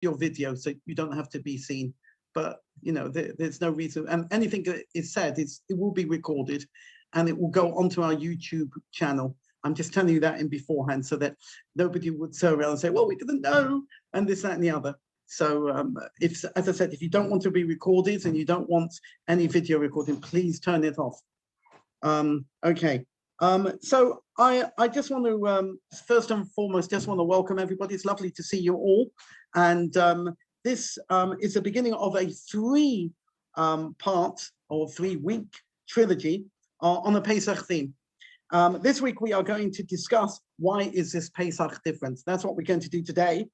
your video, so you don't have to be seen. But there's no reason, and anything that is said it will be recorded, and it will go onto our YouTube channel. I'm just telling you that in beforehand, so that nobody would turn around and say, "Well, we didn't know," and this, that, and the other. So, as I said, if you don't want to be recorded and you don't want any video recording, please turn it off. Okay. So I just want to first and foremost just want to welcome everybody. It's lovely to see you all, and this is the beginning of a three-part or 3-week trilogy on a Pesach theme. This week we are going to discuss why is this Pesach different. That's what we're going to do today,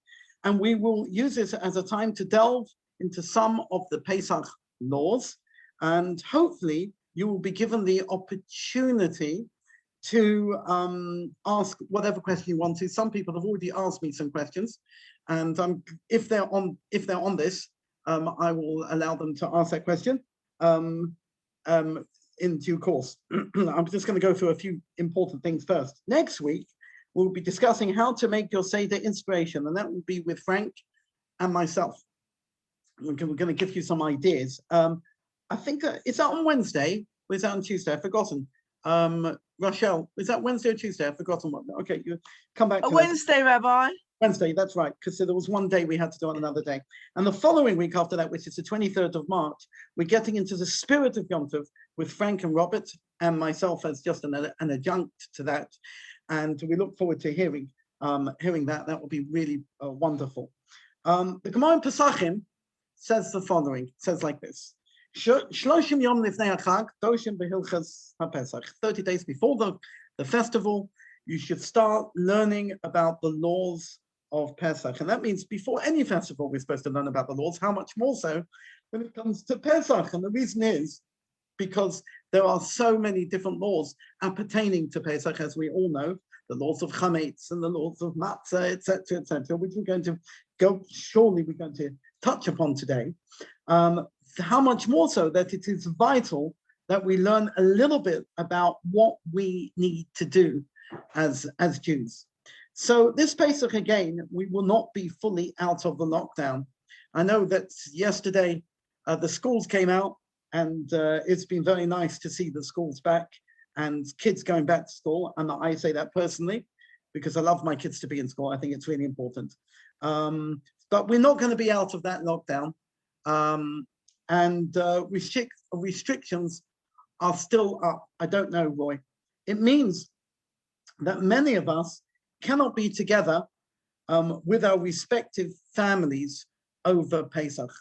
and we will use this as a time to delve into some of the Pesach laws, and hopefully you will be given the opportunity to ask whatever question you want to. Some people have already asked me some questions, and if they're on this, I will allow them to ask that question in due course. I'm just going to go through a few important things first. Next week, we'll be discussing how to make your Seder inspiration, and that will be with Frank and myself. We're going to give you some ideas. I think is that on Wednesday? Or is that on Tuesday? I've forgotten. Rochelle, is that Wednesday or Tuesday? I've forgotten what. Okay, you come back to Wednesday, that. Rabbi. Wednesday, that's right, because there was one day we had to do on another day. And the following week after that, which is the 23rd of March, we're getting into the spirit of Yom Tov with Frank and Robert and myself as just an adjunct to that. And we look forward to hearing that. That will be really wonderful. The Gemara in Pesachim says the following. It says like this. 30 days before the festival, you should start learning about the laws of Pesach. And that means before any festival, we're supposed to learn about the laws. How much more so when it comes to Pesach? And the reason is because there are so many different laws pertaining to Pesach, as we all know, the laws of chametz and the laws of matzah, etc., which we're going to touch upon today. How much more so that it is vital that we learn a little bit about what we need to do as Jews. So this Pesach, again, we will not be fully out of the lockdown. I know that yesterday the schools came out, and it's been very nice to see the schools back and kids going back to school. And I say that personally because I love my kids to be in school. I think it's really important. But we're not going to be out of that lockdown. And restrictions are still up. I don't know, Roy. It means that many of us cannot be together with our respective families over Pesach,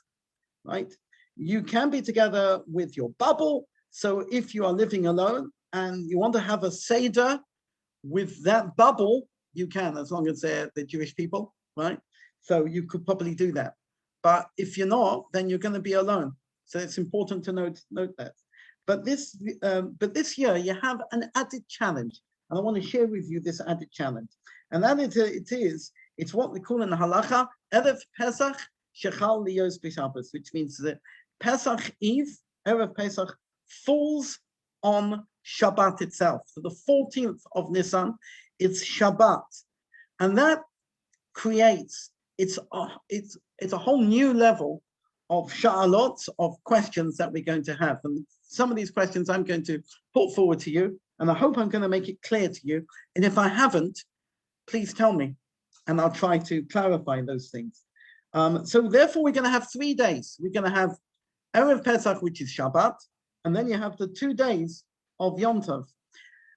right? You can be together with your bubble. So if you are living alone and you want to have a Seder with that bubble, you can, as long as they're the Jewish people, right? So you could probably do that. But if you're not, then you're going to be alone. So it's important to note that. But this year you have an added challenge, and I want to share with you this added challenge. And that it's what we call in halacha Erev Pesach Shechal Liyos B'Shabbos, which means that Pesach Eve, Erev Pesach, falls on Shabbat itself. So the 14th of Nisan, it's Shabbat, and that creates it's a whole new level of sha'alot, of questions that we're going to have. And some of these questions I'm going to put forward to you, and I hope I'm going to make it clear to you. And if I haven't, please tell me, and I'll try to clarify those things. So therefore, we're going to have 3 days. We're going to have Erev Pesach, which is Shabbat, and then you have the 2 days of Yom Tov.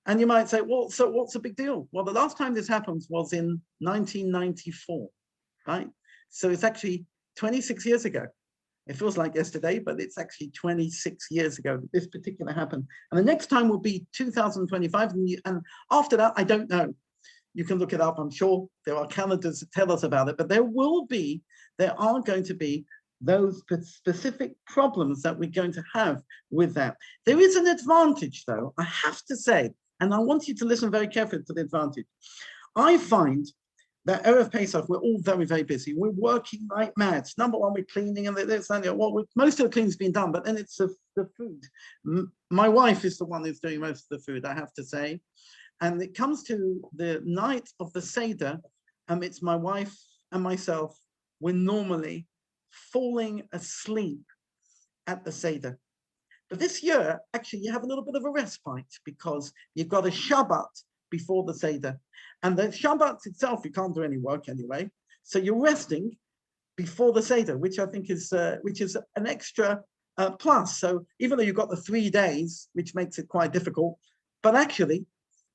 And you might say, well, so what's the big deal? Well, the last time this happened was in 1994, right? So it's actually 26 years ago. It feels like yesterday, but it's actually 26 years ago that this particular happened. And the next time will be 2025. And after that, I don't know. You can look it up. I'm sure there are calendars that tell us about it, but there are going to be those specific problems that we're going to have with that. There is an advantage, though, I have to say, and I want you to listen very carefully to the advantage. I find that Erev Pesach, we're all very, very busy. We're working like mad. Number one, we're cleaning, and most of the cleaning's been done, but then it's the food. My wife is the one who's doing most of the food, I have to say. And it comes to the night of the Seder, it's my wife and myself we're normally falling asleep at the Seder. But this year, actually, you have a little bit of a respite because you've got a Shabbat before the Seder. And the Shabbat itself, you can't do any work anyway. So you're resting before the Seder, which I think is an extra plus. So even though you've got the 3 days, which makes it quite difficult, but actually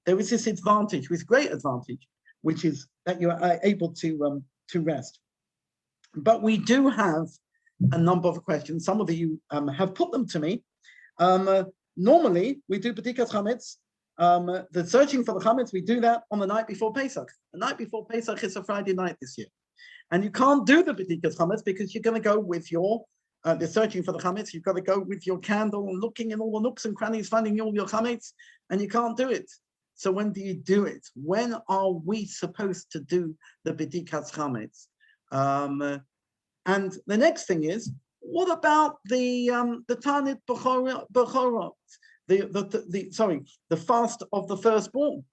there is this advantage, this great advantage, which is that you are able to rest. But we do have a number of questions. Some of you have put them to me. Normally, we do B'dikas Chametz. The searching for the Chametz, we do that on the night before Pesach. The night before Pesach is a Friday night this year. And you can't do the B'dikas Chametz because you're going to go with your, the searching for the Chametz, you've got to go with your candle and looking in all the nooks and crannies, finding all your Chametz, and you can't do it. So when do you do it? When are we supposed to do the B'dikas Chametz? And the next thing is, what about the Tanit Bechorot, the fast of the firstborn?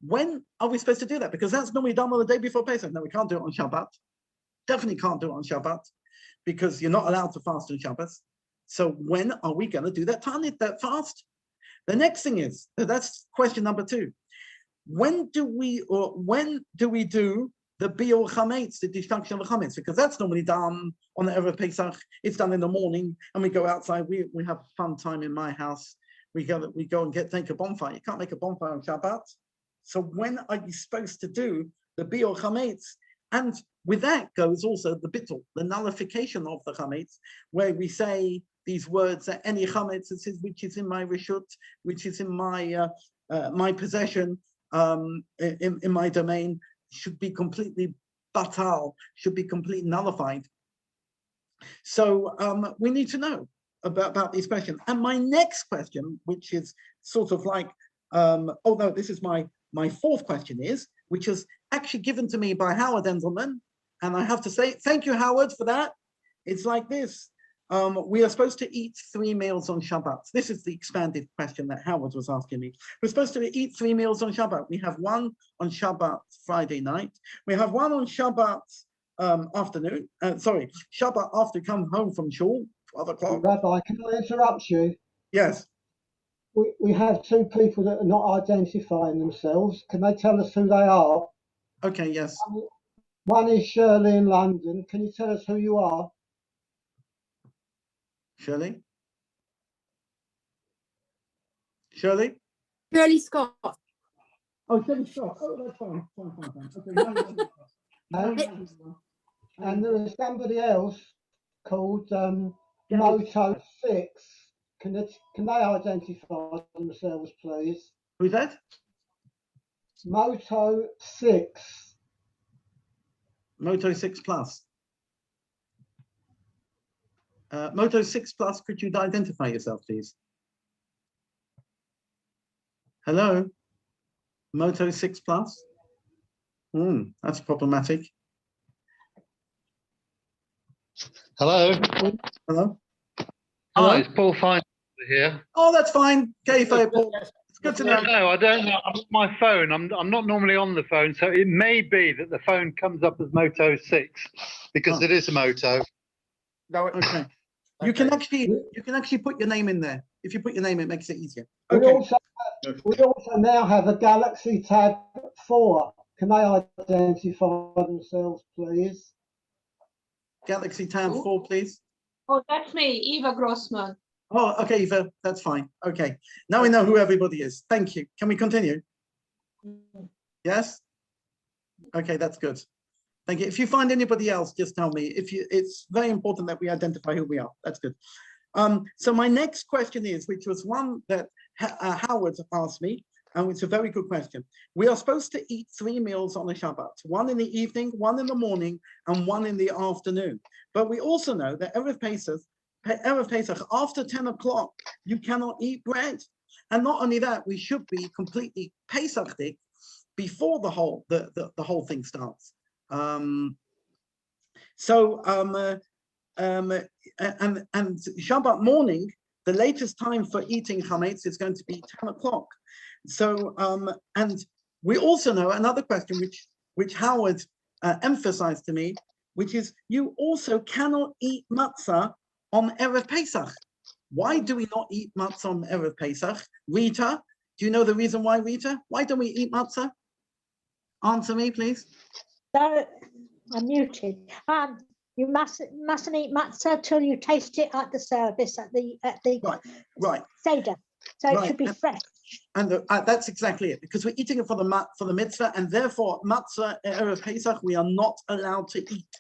When are we supposed to do that? Because that's normally done on the day before Pesach. No, we can't do it on Shabbat. Definitely can't do it on Shabbat because you're not allowed to fast on Shabbat. So when are we going to do that Tanit, that fast? The next thing is, that's question number 2. When do we do the Biur Chametz, the destruction of the Chametz? Because that's normally done on the Erev Pesach. It's done in the morning, and we go outside. We have a fun time in my house. We go and take a bonfire. You can't make a bonfire on Shabbat. So when are you supposed to do the Biur Chametz? And with that goes also the bittul, the nullification of the Chametz, where we say these words that any Chametz which is in my reshut, which is in my my possession, in my domain, should be completely batal, should be completely nullified. So we need to know about these questions. And my next question, which is sort of like, this is my 4th question is, which was actually given to me by Howard Enzelman. And I have to say, thank you, Howard, for that. It's like this. We are supposed to eat 3 meals on Shabbat. This is the expanded question that Howard was asking me. We're supposed to eat 3 meals on Shabbat. We have one on Shabbat Friday night. We have one on Shabbat afternoon. Shabbat after you come home from shul, 12 o'clock. Rabbi, can I interrupt you? Yes. We have 2 people that are not identifying themselves. Can they tell us who they are? Okay, yes. One is Shirley in London. Can you tell us who you are? Shirley? Shirley? Shirley Scott. Oh, Shirley Scott. Oh, that's fine. Okay, and there is somebody else called Moto 6. Can they identify themselves, please? Who's that? Moto 6. Moto 6 Plus. Moto 6 Plus, could you identify yourself, please? Hello? Moto 6 Plus? That's problematic. Hello. Hello? Hi, it's Paul Fine here. Oh, that's fine. Okay, Paul. It's good to know. No, I don't know. I'm on my phone. I'm not normally on the phone, so it may be that the phone comes up as Moto 6 because it is a Moto. No, okay. You can actually put your name in there. If you put your name, it makes it easier. Okay. We also now have a Galaxy Tab 4. Can they identify themselves, please? Galaxy Tab 4, please. Oh, that's me, Eva Grossman. Oh, okay, Eva, that's fine. Okay, now we know who everybody is. Thank you. Can we continue? Yes? Okay, that's good. Thank you. If you find anybody else, just tell me. It's very important that we identify who we are. That's good. So my next question is, which was one that Howard asked me, and it's a very good question. We are supposed to eat 3 meals on a Shabbat, one in the evening, one in the morning, and one in the afternoon. But we also know that Erev Pesach, after 10 o'clock, you cannot eat bread. And not only that, we should be completely Pesachdik before the whole thing starts. And Shabbat morning, the latest time for eating chametz is going to be 10 o'clock. So, and we also know another question which Howard emphasized to me, which is you also cannot eat matzah on Erev Pesach. Why do we not eat matzah on Erev Pesach? Rita, do you know the reason why, Rita? Why don't we eat matzah? Answer me, please. So I'm muted. You mustn't eat matzah till you taste it at the service at the Right. Seder. So Right. it should be fresh. And that's exactly it, because we're eating it for the mitzvah, and therefore matzah Erev Pesach we are not allowed to eat.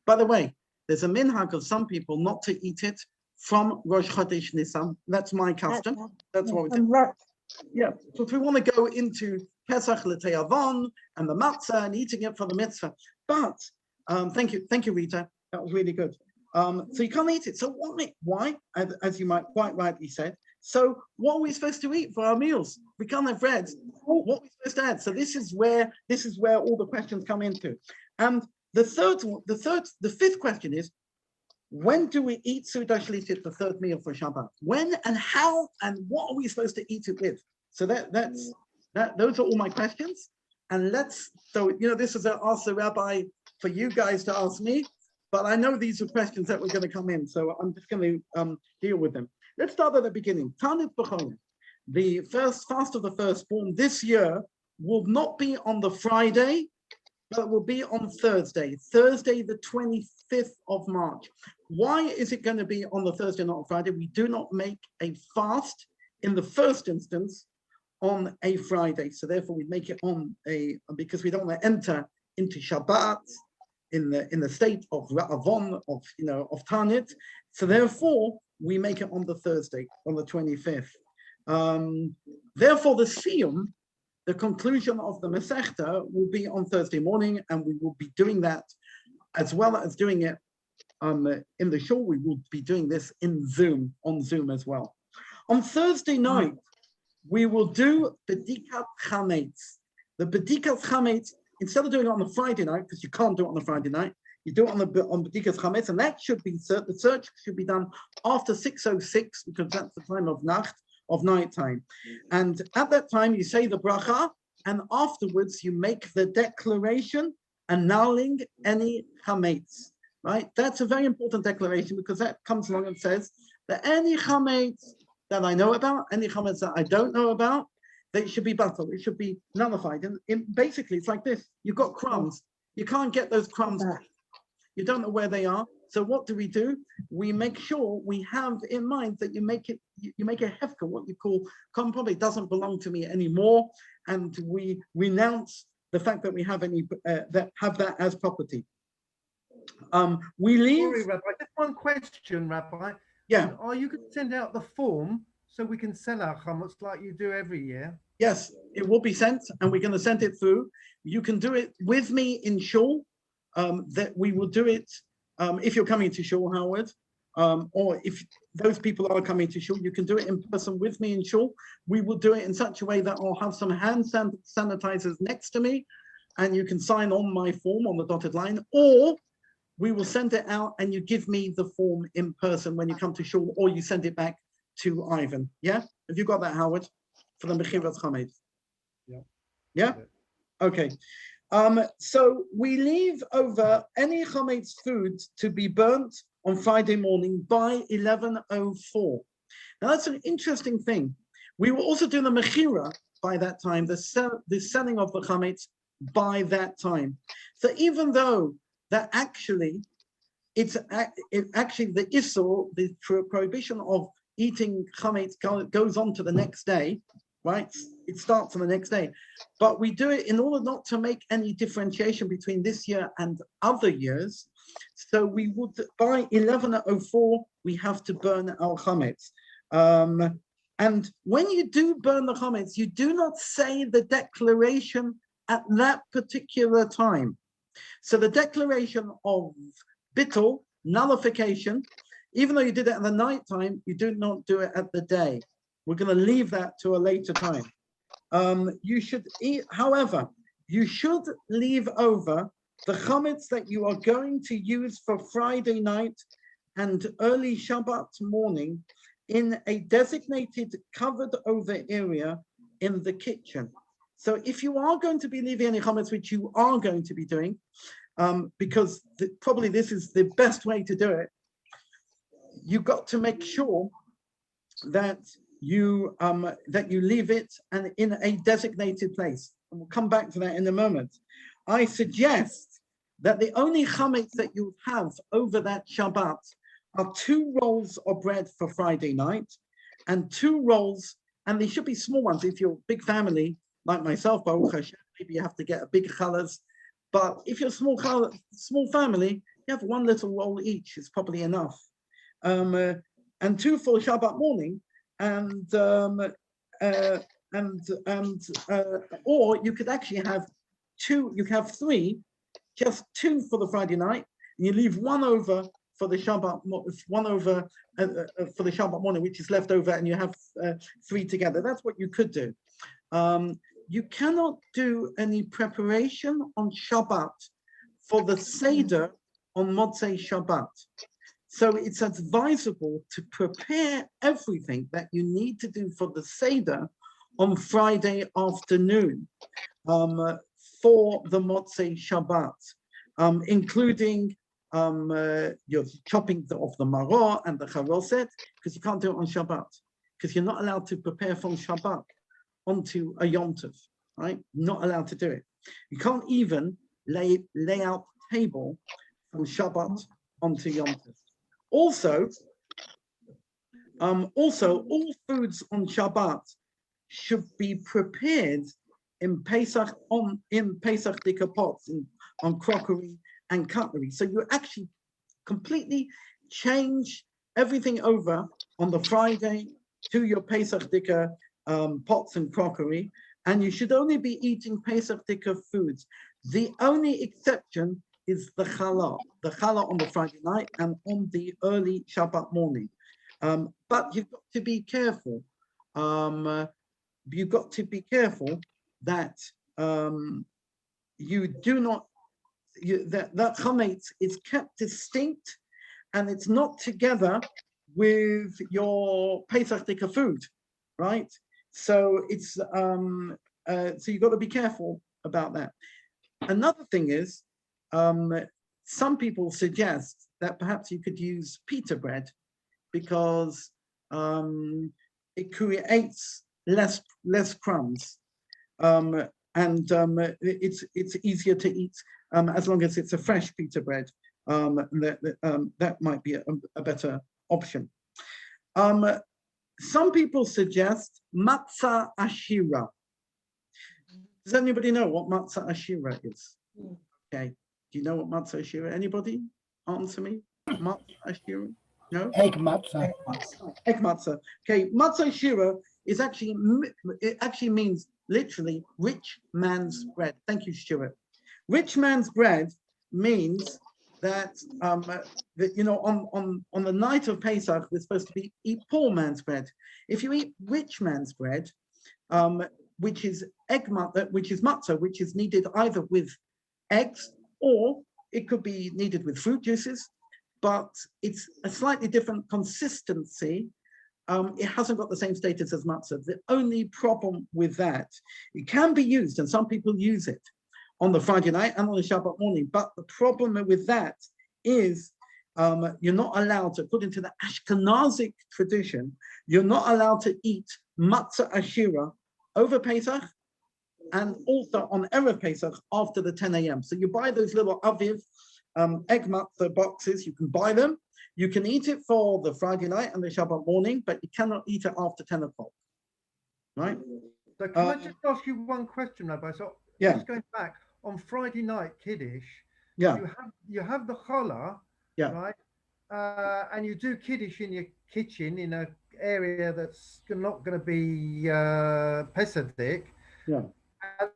By the way, there's a minhag of some people not to eat it from Rosh Chodesh Nisan. That's my custom. That's what we do. Yeah. So if we want to go into Pesach L'Te'avon and the matzah and eating it for the mitzvah, but thank you, Rita. That was really good. So you can't eat it. So why? As you might quite rightly said. So what are we supposed to eat for our meals? We can't have bread. What are we supposed to add? So this is where all the questions come into. And the fifth question is, when do we eat Suda Shlitit, the third meal for Shabbat? When and how and what are we supposed to eat it with? So those are all my questions. And this is ask the Rabbi for you guys to ask me, but I know these are questions that were going to come in, so I'm just going to deal with them. Let's start at the beginning. Tanit B'cholim, the first fast of the firstborn this year will not be on the Friday, but will be on Thursday the 25th of March. Why is it going to be on the Thursday, not on Friday? We do not make a fast in the first instance on a Friday. So therefore we make it because we don't want to enter into Shabbat in the state of Ra'avon, of Tanit. So therefore we make it on the Thursday, on the 25th. Therefore the Siyum, the conclusion of the Masechta, will be on Thursday morning, and we will be doing that as well as doing it in the shul. We will be doing this on Zoom as well. On Thursday night, we will do Bedikat Chametz. The Bedikat Chametz, instead of doing it on the Friday night, because you can't do it on the Friday night, you do it on Bedikat Chametz, and that should be the search should be done after 6:06, because that's the time of night time. And at that time, you say the bracha, and afterwards you make the declaration annulling any chametz, right? That's a very important declaration, because that comes along and says that any chametz that I know about, any chametz that I don't know about, they should be battled. It should be nullified. And basically, it's like this. You've got crumbs. You can't get those crumbs back. You don't know where they are. So what do? We make sure we have in mind that you make a hefka, what you call, probably doesn't belong to me anymore, and we renounce the fact that we have that as property. We leave. Sorry, Rabbi. Just one question, Rabbi. Yeah. Are you going to send out the form so we can sell our chametz like you do every year? Yes, it will be sent, and we're going to send it through. You can do it with me in shul. That we will do it if you're coming to shul, Howard, or if those people are coming to shul, you can do it in person with me in shul. We will do it in such a way that I'll have some hand sanitizers next to me, and you can sign on my form on the dotted line, or we will send it out and you give me the form in person when you come to shul, or you send it back to Ivan. Yeah? Have you got that, Howard? For the Mechiras Chametz? Yeah. Yeah? Okay. So we leave over any chametz food to be burnt on Friday morning by 11:04. Now that's an interesting thing. We will also do the mechira by that time, the selling of the chametz by that time. So even though that actually, it's actually the issur, the prohibition of eating chametz goes on to the next day, right? It starts on the next day, but we do it in order not to make any differentiation between this year and other years. So we would, by 11:04, we have to burn our chametz. And when you do burn the chametz, you do not say the declaration at that particular time. So the declaration of bittul, nullification, even though you did it at the night time, you do not do it at the day. We're going to leave that to a later time. You should eat, however, you should leave over the chametz that you are going to use for Friday night and early Shabbat morning in a designated covered over area in the kitchen. So if you are going to be leaving any chametz, which you are going to be doing, because probably this is the best way to do it. You've got to make sure that you leave it and in a designated place. And we'll come back to that in a moment. I suggest that the only chametz that you have over that Shabbat are 2 rolls of bread for Friday night and 2 rolls, and they should be small ones. If you're a big family like myself, Baruch Hashem, maybe you have to get a big challahs. But if you're a small family, you have 1 little roll each. It's probably enough. And 2 for Shabbat morning, or you could actually have 2. You can have 3, just 2 for the Friday night, and you leave 1 over for the Shabbat, 1 over for the Shabbat morning, which is left over, and you have 3 together. That's what you could do. You cannot do any preparation on Shabbat for the Seder on Motzei Shabbat. So it's advisable to prepare everything that you need to do for the Seder on Friday afternoon for the Motzei Shabbat, including your chopping of the maror and the charoset, because you can't do it on Shabbat, because you're not allowed to prepare from Shabbat onto a Yom Tov, right? Not allowed to do it. You can't even lay out the table from Shabbat onto Yom Tov. Also, all foods on Shabbat should be prepared in Pesach Dicker pots, on crockery and cutlery. So you actually completely change everything over on the Friday to your Pesach Dicker pots and crockery, and you should only be eating Pesach Dicker foods. The only exception is the challah on the Friday night and on the early Shabbat morning. But you've got to be careful. You've got to be careful that you do not, that chametz is kept distinct and it's not together with your Pesach Dicker food, right? So it's so you've got to be careful about that. Another thing is, some people suggest that perhaps you could use pita bread because it creates less crumbs, and it's easier to eat as long as it's a fresh pita bread. That might be a better option. Some people suggest matzah ashira. Does anybody know what matzah ashira is? Okay. Do you know what matzah ashira? Anybody? Answer me. Matzah ashira? No? Egg matzah. Egg matzah. Okay. Matzah ashira is actually means literally rich man's bread. Thank you, Stuart. Rich man's bread means that on the night of Pesach, we're supposed to eat poor man's bread. If you eat rich man's bread, which is matzah, which is kneaded either with eggs or it could be kneaded with fruit juices, but it's a slightly different consistency. It hasn't got the same status as matzah. The only problem with that, it can be used, and some people use it on the Friday night and on the Shabbat morning, but the problem with that is you're not allowed to, according to the Ashkenazic tradition, you're not allowed to eat matzah ashira over Pesach and also on Erev Pesach after the 10 a.m. So you buy those little aviv egg matzah boxes, you can buy them. You can eat it for the Friday night and the Shabbat morning, but you cannot eat it after 10 o'clock, right? So can I just ask you one question, Rabbi? So yeah. Just going back, on Friday night Kiddush, yeah, you have the challah, yeah, right? And you do Kiddush in your kitchen in an area that's not going to be Pesach. yeah.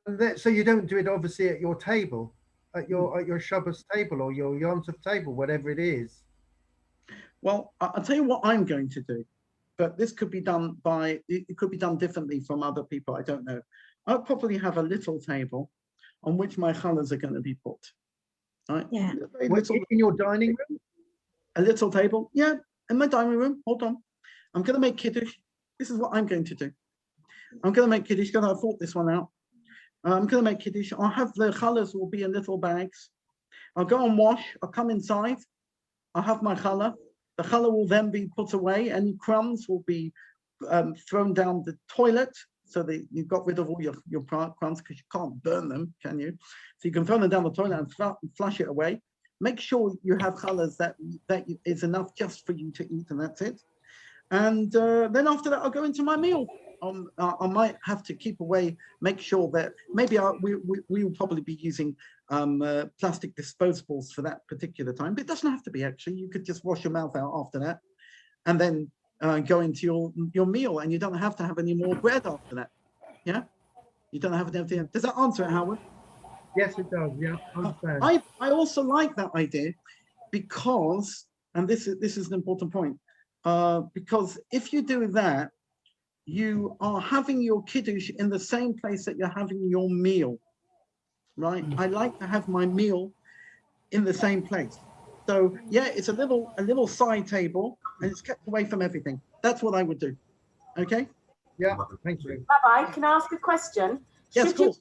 And so you don't do it obviously at your table, at your Shabbos table or your Yom Tov table, whatever it is. Well, I'll tell you what I'm going to do, but this could be done it could be done differently from other people. I don't know. I'll probably have a little table on which my challahs are going to be put. Right? Yeah. In your dining room? A little table? Yeah, in my dining room. Hold on. I'm going to make Kiddush. This is what I'm going to do. I'm going to make Kiddush, because I thought this one out. I'm going to make Kiddush. I'll have the challahs will be in little bags. I'll go and wash, I'll come inside, I'll have my challah. The challah will then be put away. Any crumbs will be thrown down the toilet, so that you've got rid of all your crumbs, because you can't burn them, can you? So you can throw them down the toilet and flush it away. Make sure you have challahs that is enough just for you to eat, and that's it. And then after that, I'll go into my meal. I might have to keep away, make sure that maybe we will probably be using plastic disposables for that particular time, but it doesn't have to be, actually. You could just wash your mouth out after that and then go into your meal, and you don't have to have any more bread after that. Yeah, you don't have anything. Does that answer it, Howard? Yes, it does. Yeah, I understand. I also like that idea because, and this is an important point, because if you do that, you are having your kiddush in the same place that you're having your meal, right? I like to have my meal in the same place. So yeah, it's a little side table, and it's kept away from everything. That's what I would do. Okay? Yeah, thank you. Rabbi, can I ask a question? Yes, of course.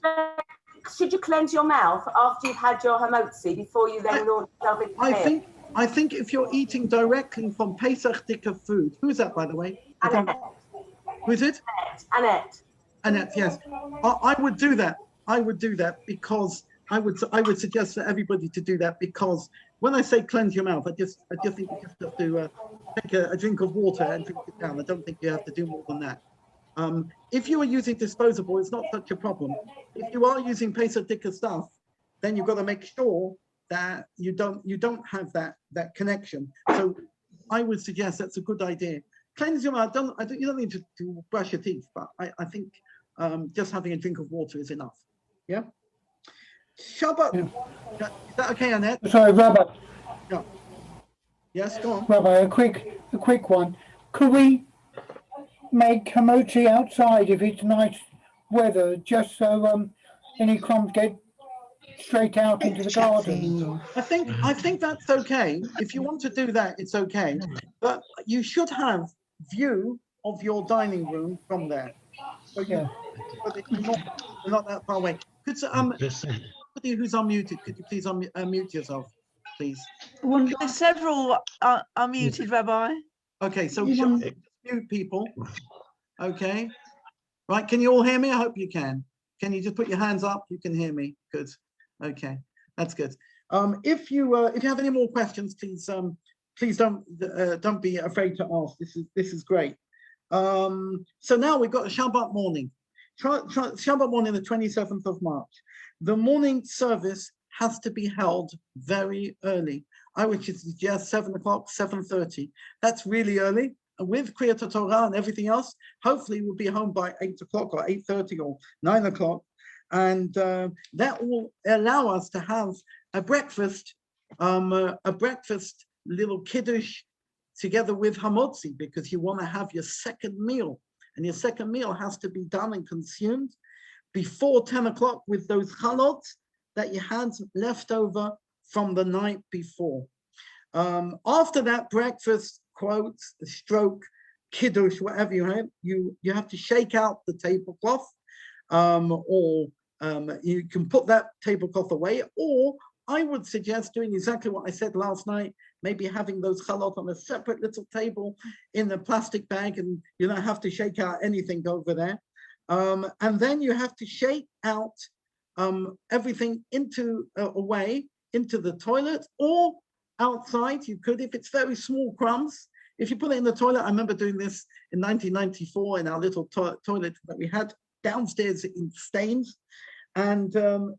Should you cleanse your mouth after you've had your hamotzi before you then launch yourself into the meal? I think if you're eating directly from Pesach Different food, who's that, by the way? Annette. Who is it? Annette. Annette, yes. I would do that. I would do that because I would suggest for everybody to do that, because when I say cleanse your mouth, I just think you just have to take a drink of water and drink it down. I don't think you have to do more than that. If you are using disposable, it's not such a problem. If you are using Pesach Different stuff, then you've got to make sure that you don't have that connection. So I would suggest that's a good idea. Cleanse your mouth. You don't need to brush your teeth, but I think just having a drink of water is enough. Yeah. Shabbat. Yeah. Is that okay, Annette? Sorry, Rabbi. Yeah. Yes, go on. Rabbi, a quick one. Could we make hamochi outside if it's nice weather, just so any crumbs get straight out into the garden? I think that's okay. If you want to do that, it's okay. But you should have view of your dining room from there. So you're not that far away. Could somebody who's unmuted, could you please unmute yourself, please? There's several unmuted, Rabbi. Okay, so mute people. Okay. Right, can you all hear me? I hope you can. Can you just put your hands up? You can hear me. Good. Okay, that's good. If you have any more questions, please don't be afraid to ask. This is great. So now we've got a Shabbat morning. Shabbat morning, the 27th of March. The morning service has to be held very early. I would suggest 7 o'clock, 7:30. That's really early. And with Kriyat Torah and everything else, hopefully we'll be home by 8 o'clock or 8:30 or 9 o'clock. And that will allow us to have a breakfast little kiddush together with hamotzi, because you want to have your second meal, and your second meal has to be done and consumed before 10 o'clock with those chalot that you had left over from the night before. After that breakfast, quotes, stroke, kiddush, whatever you have to shake out the tablecloth, or you can put that tablecloth away, or I would suggest doing exactly what I said last night, maybe having those chalot on a separate little table in a plastic bag, and you don't have to shake out anything over there. And then you have to shake out everything away into the toilet, or outside. You could, if it's very small crumbs, if you put it in the toilet. I remember doing this in 1994 in our little toilet that we had downstairs in Staines. And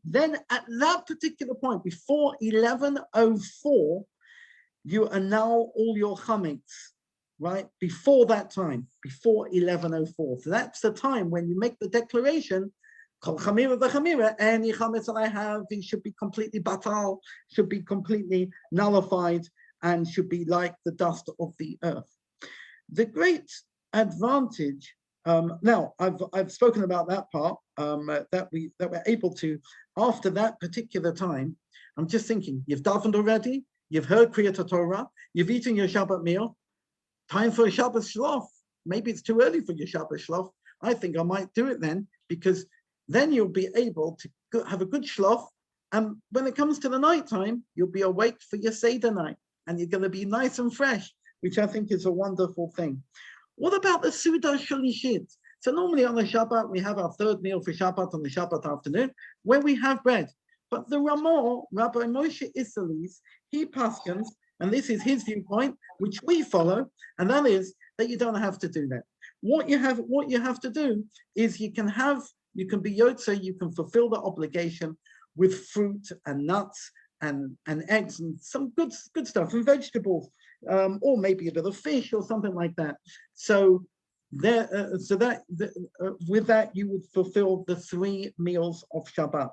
then at that particular point, before 11:04, you annul all your chametz, right? Before that time, before 11:04. So that's the time when you make the declaration, Kol chamira v'chamira, any chametz that I have, it should be completely batal, should be completely nullified, and should be like the dust of the earth. The great advantage, now I've spoken about that part, that we're able to, after that particular time. I'm just thinking, you've davened already, you've heard Kriyat Torah, you've eaten your Shabbat meal, time for a Shabbat shlof. Maybe it's too early for your Shabbat shlof. I think I might do it then, because then you'll be able to have a good shlof, And when it comes to the nighttime, you'll be awake for your Seder night, and you're going to be nice and fresh, which I think is a wonderful thing. What about the Suda Shalishit? So normally on the Shabbat, we have our third meal for Shabbat on the Shabbat afternoon, where we have bread. But the Ramah, Rabbi Moshe Isserles, he paskins, and this is his viewpoint, which we follow, and that is that you don't have to do that. What you have to do is you can be yotze, you can fulfill the obligation with fruit and nuts and eggs and some good stuff and vegetables, or maybe a bit of fish or something like that. So with that you would fulfill the 3 meals of Shabbat.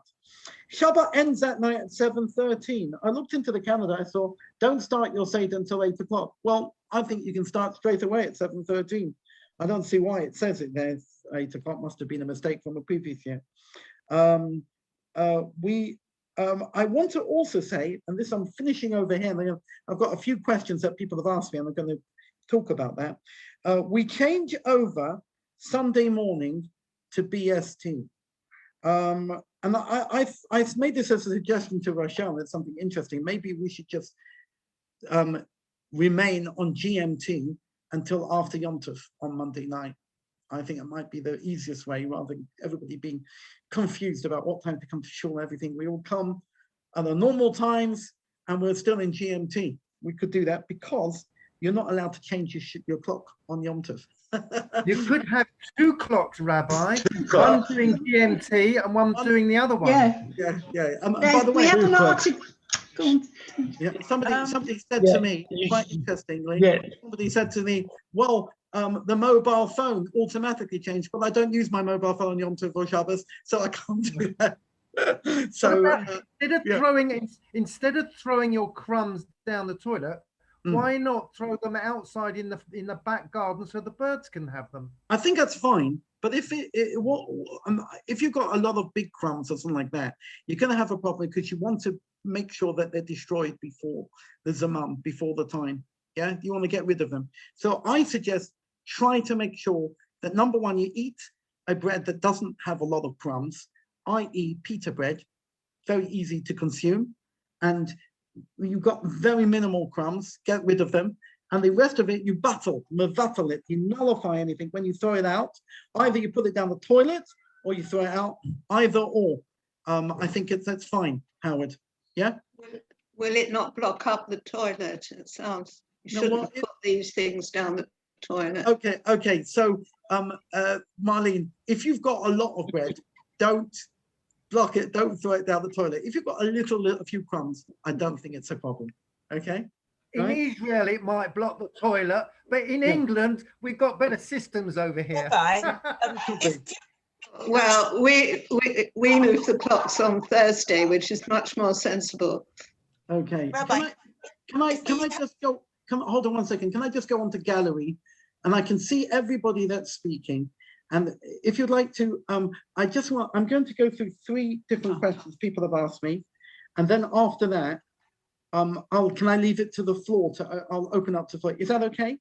Shabbat ends that night at 7:13. I looked into the calendar. I saw don't start your Seder until 8 o'clock. Well, I think you can start straight away at 7:13. I don't see why it says it there. It's 8 o'clock. Must have been a mistake from the previous year. I want to also say, and this I'm finishing over here, and I've got a few questions that people have asked me, and I'm going to talk about that. We change over Sunday morning to BST. And I made this as a suggestion to Rochelle. It's something interesting. Maybe we should just remain on GMT until after Yom Tov on Monday night. I think it might be the easiest way, rather than everybody being confused about what time to come to shul and everything. We all come at the normal times, and we're still in GMT. We could do that because you're not allowed to change your clock on Yom Tov. You could have 2 clocks, Rabbi. One doing GMT and one doing the other one. Yeah. By the way, we have an article. Go on. Yeah, somebody said to me, quite interestingly, somebody said to me, well, the mobile phone automatically changed, but I don't use my mobile phone on Yom Tov or Shabbos, so I can't do that. So instead of throwing your crumbs down the toilet, why not throw them outside in the back garden so the birds can have them? I think that's fine, but if you've got a lot of big crumbs or something like that, you're going to have a problem because you want to make sure that they're destroyed before the Zaman, before the time. Yeah, you want to get rid of them. So I suggest try to make sure that number one, you eat a bread that doesn't have a lot of crumbs, i.e. pita bread, very easy to consume, and you've got very minimal crumbs, get rid of them, and the rest of it you mevatel it, you nullify anything when you throw it out. Either you put it down the toilet or you throw it out, either or. I think that's fine, Howard. Yeah? Will it not block up the toilet? It sounds, you shouldn't put these things down the toilet. Okay. So, Marlene, if you've got a lot of bread, don't block it, don't throw it down the toilet. If you've got a few crumbs, I don't think it's a problem. Okay? In Israel, it might block the toilet, but in England, we've got better systems over here. Well, we move the clocks on Thursday, which is much more sensible. Okay. Can I just go? Hold on one second. Can I just go onto gallery, and I can see everybody that's speaking. And if you'd like to, I'm going to go through 3 different questions people have asked me, and then after that, can I leave it to the floor? I'll open up to the floor. Is that okay?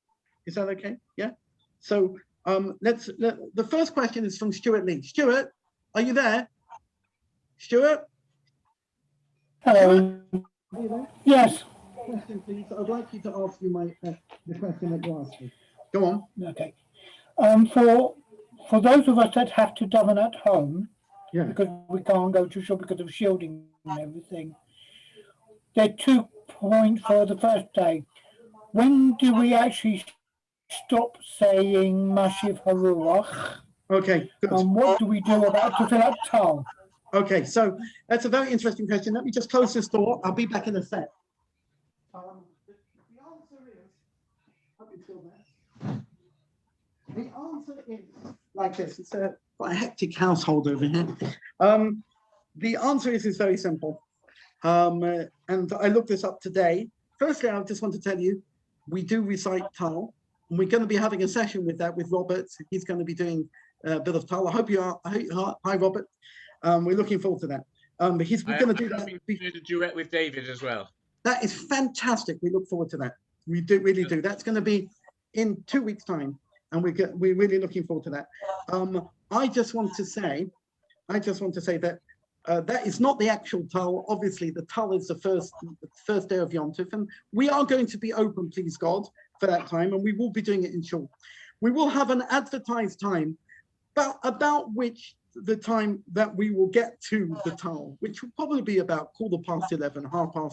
Is that okay? Yeah. So the first question is from Stuart Lee. Stuart, are you there? Stuart? Hello. Yes. Question, please. I'd like you to ask you the question that you asked me. Go on. Okay. For those of us that have to daven at home, because we can't go to shul because of shielding and everything, there are 2 points for the first day. When do we actually stop saying Mashiv Haruach? Okay, good. And what do we do about to fill up Tal? Okay, so that's a very interesting question. Let me just close this door. I'll be back in a sec. The answer is, up until that, the answer is like this. It's quite a hectic household over here. The answer is very simple. And I looked this up today. Firstly, I just want to tell you, we do recite Tal, and we're going to be having a session with that with Robert. He's going to be doing a bit of Tal. I hope you are. Hi, Robert. We're looking forward to that. We're going to do that. We did a duet with David as well. That is fantastic. We look forward to that. We do really do. That's going to be in 2 weeks' time, and we're really looking forward to that. I just want to say that that is not the actual Tal. Obviously, the Tal is the first day of Yom Tov, and we are going to be open, please God, for that time, and we will be doing it in shul. We will have an advertised time, about which the time that we will get to the Tal, which will probably be about 11:15,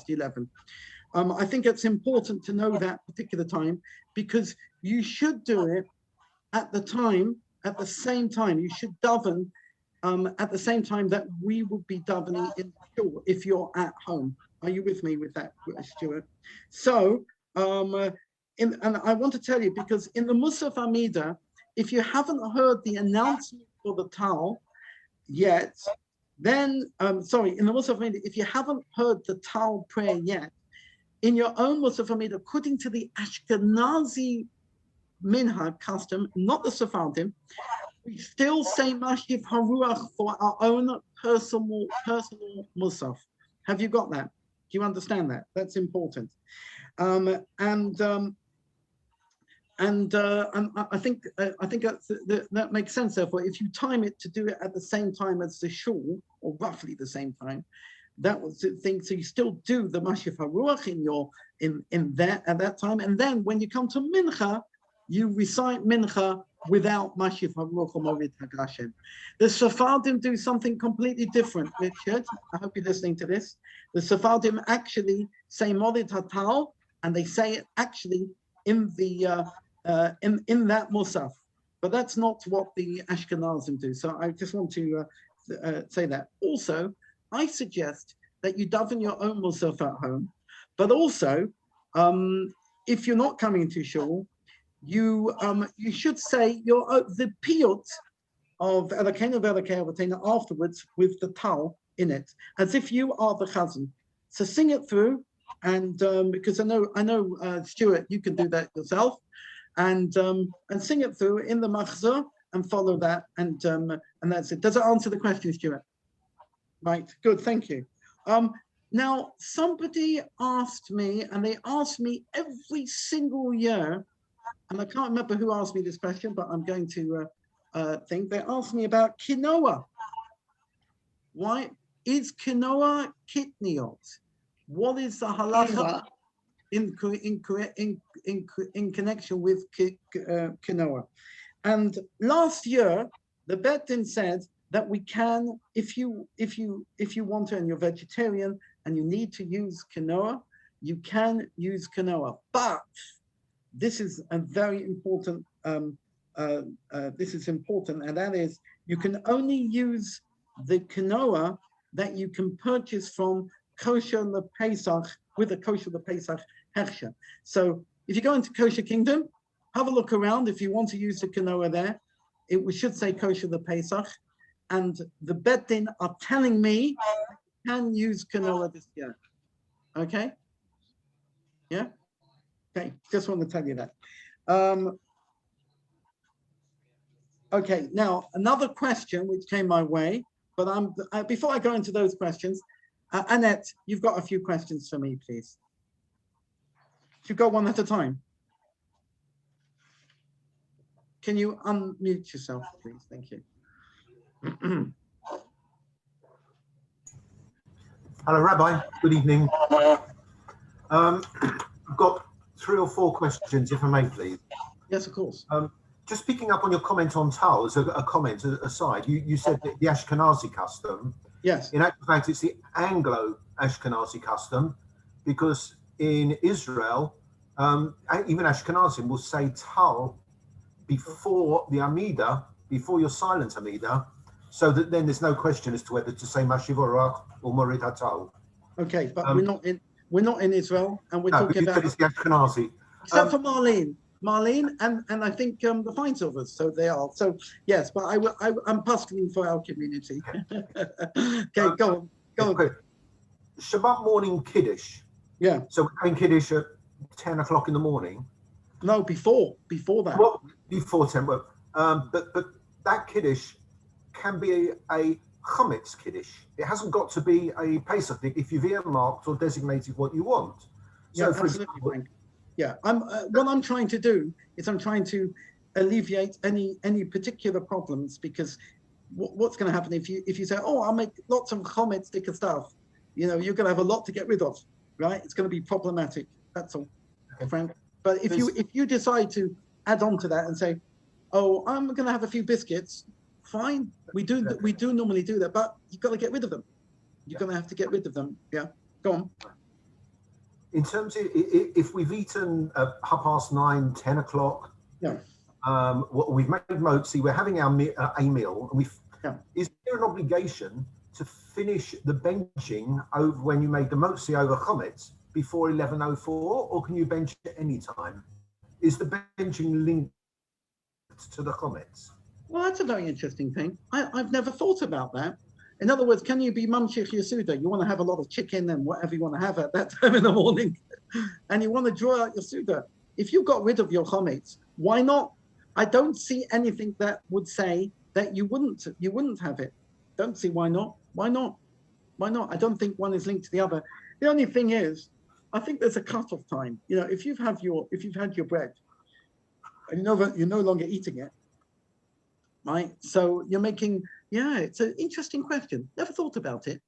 11:30. I think it's important to know that particular time, because you should do it at the same time. You should daven at the same time that we will be davening in shul if you're at home. Are you with me with that, Stuart? So, and I want to tell you, because in the Musaf Amida, if you haven't heard the announcement for the Tal yet, then, in the Musaf Amida, if you haven't heard the Tal prayer yet, in your own Musaf Amida, according to the Ashkenazi minhag custom, not the Sephardim, we still say Mashiv Haruach for our own personal Musaf. Have you got that? Do you understand that? That's important. And I think that makes sense. Therefore, if you time it to do it at the same time as the shul, or roughly the same time, that was the thing. So you still do the Mashiv Haruach in there at that time, and then when you come to Mincha, you recite Mincha without Mashiv Haruach or Morid Hagashem. The Sephardim do something completely different, Richard. I hope you're listening to this. The Sephardim actually say Morid Hatal, and they say it actually in the in that Musaf, but that's not what the Ashkenazim do. So I just want to say that. Also, I suggest that you daven your own Musaf at home, but also if you're not coming to shul, you should say the piyut of Elokeinu v'Elokei Avotenu afterwards with the Tal in it, as if you are the chazan. So sing it through, and because I know Stuart, you can do that yourself, and sing it through in the machzor and follow that, and that's it. Does it answer the question, Stuart? Right, good, thank you. Now somebody asked me, and they ask me every single year, and I can't remember who asked me this question, but I'm going to think. They asked me about quinoa. Why is quinoa kidneyot? What is the halacha in connection with quinoa? And last year, the Bet Din said that we can, if you want to, and you're vegetarian and you need to use quinoa, you can use quinoa. But this is a very important. This is important, and that is you can only use the quinoa that you can purchase from Kosher the Pesach with a Kosher the Pesach hechsher. So if you go into Kosher Kingdom, have a look around. If you want to use the quinoa there, we should say Kosher the Pesach, and the Bet Din are telling me you can use quinoa this year. Okay? Yeah? Okay, just want to tell you that. Okay, now another question which came my way, but before I go into those questions, Annette, you've got a few questions for me, please. You go one at a time. Can you unmute yourself, please? Thank you. Hello, Rabbi. Good evening. I've got 3 or 4 questions, if I may, please. Yes, of course. Just picking up on your comment on Tal, as a comment aside, you said that the Ashkenazi custom. Yes. In actual fact, it's the Anglo-Ashkenazi custom, because in Israel, even Ashkenazim will say Tal before the Amida, before your silent Amida, so that then there's no question as to whether to say Mashiv Haruach or Morid Hatal. Okay, but we're not in Israel, and we're talking about it's the Ashkenazi. Except for Marlene, and I think the Feinsilvers, so they are. So yes, but I'm puzzling for our community. Okay, go on. Shabbat morning Kiddush. Yeah. So we're having Kiddush at 10 o'clock in the morning. No, before that. Well, before 10. Well, but that Kiddush can be a Chametz Kiddush. It hasn't got to be a Pesach if you've earmarked or designated what you want. So, yeah, for absolutely. example, yeah, what I'm trying to do is I'm trying to alleviate any particular problems, because what's going to happen if you say, oh, I'll make lots of chometz sticker stuff, you know, you're going to have a lot to get rid of, right? It's going to be problematic. That's all, Frank. But if you decide to add on to that and say, oh, I'm going to have a few biscuits, fine. We do normally do that, but you've got to get rid of them. You're going to have to get rid of them. Yeah, go on. In terms of if we've eaten at 9:30, 10 o'clock, yeah. We've made motzi, we're having a meal, and is there an obligation to finish the benching over when you made the motzi over chometz before 11:04, or can you bench at any time? Is the benching linked to the chometz? Well, that's a very interesting thing. I've never thought about that. In other words, can you be mamshich your suda? You want to have a lot of chicken and whatever you want to have at that time in the morning, and you want to draw out your suda. If you got rid of your chometz, why not? I don't see anything that would say that you wouldn't have it. Don't see why not. Why not? Why not? I don't think one is linked to the other. The only thing is, I think there's a cutoff time. You know, if you've had your bread, and you know that you're no longer eating it, right? So you're making, yeah, it's an interesting question. Never thought about it.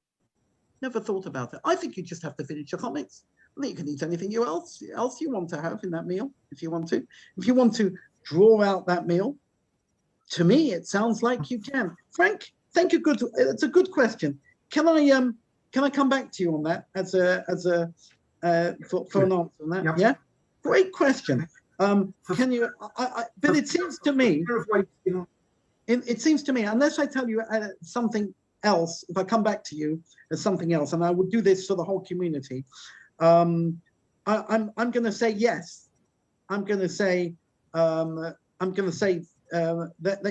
Never thought about it. I think you just have to finish your chometz. I think you can eat anything else you want to have in that meal, if you want to. If you want to draw out that meal, to me, it sounds like you can. Frank, thank you. Good. It's a good question. Can I come back to you on that for an answer on that? Yeah. Great question. Can you? But it seems to me. It seems to me, unless I tell you something else, if I come back to you as something else, and I would do this for the whole community, I'm going to say yes. I'm going to say that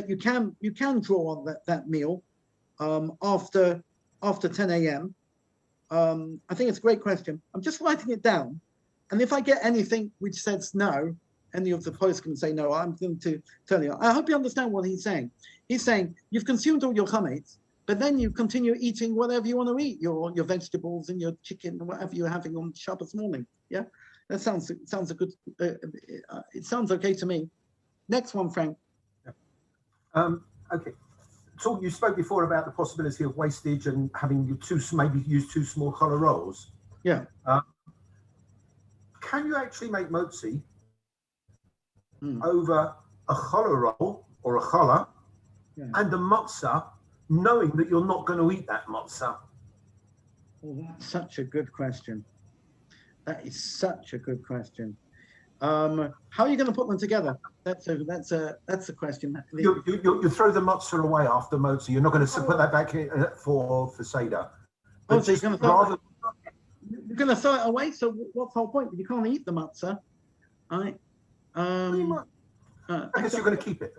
you can draw on that meal after 10 a.m. I think it's a great question. I'm just writing it down, and if I get anything which says no, any of the posts can say no, I'm going to tell you. I hope you understand what he's saying. He's saying you've consumed all your chometz, but then you continue eating whatever you want to eat, your vegetables and your chicken and whatever you're having on Shabbos morning. Yeah, that sounds a good. It sounds okay to me. Next one, Frank. Okay. So you spoke before about the possibility of wastage and having maybe use two small challah rolls. Yeah. Can you actually make motzi over a challah roll or a challah and a matzah, knowing that you're not going to eat that matzah? Well, that's such a good question. That is such a good question. How are you going to put them together? That's a question. You throw the matzah away after motzi. You're not going to put that back in for Seder. Oh, so you're going to throw it away. So what's the whole point? You can't eat the matzah, right? I guess you're going to keep it.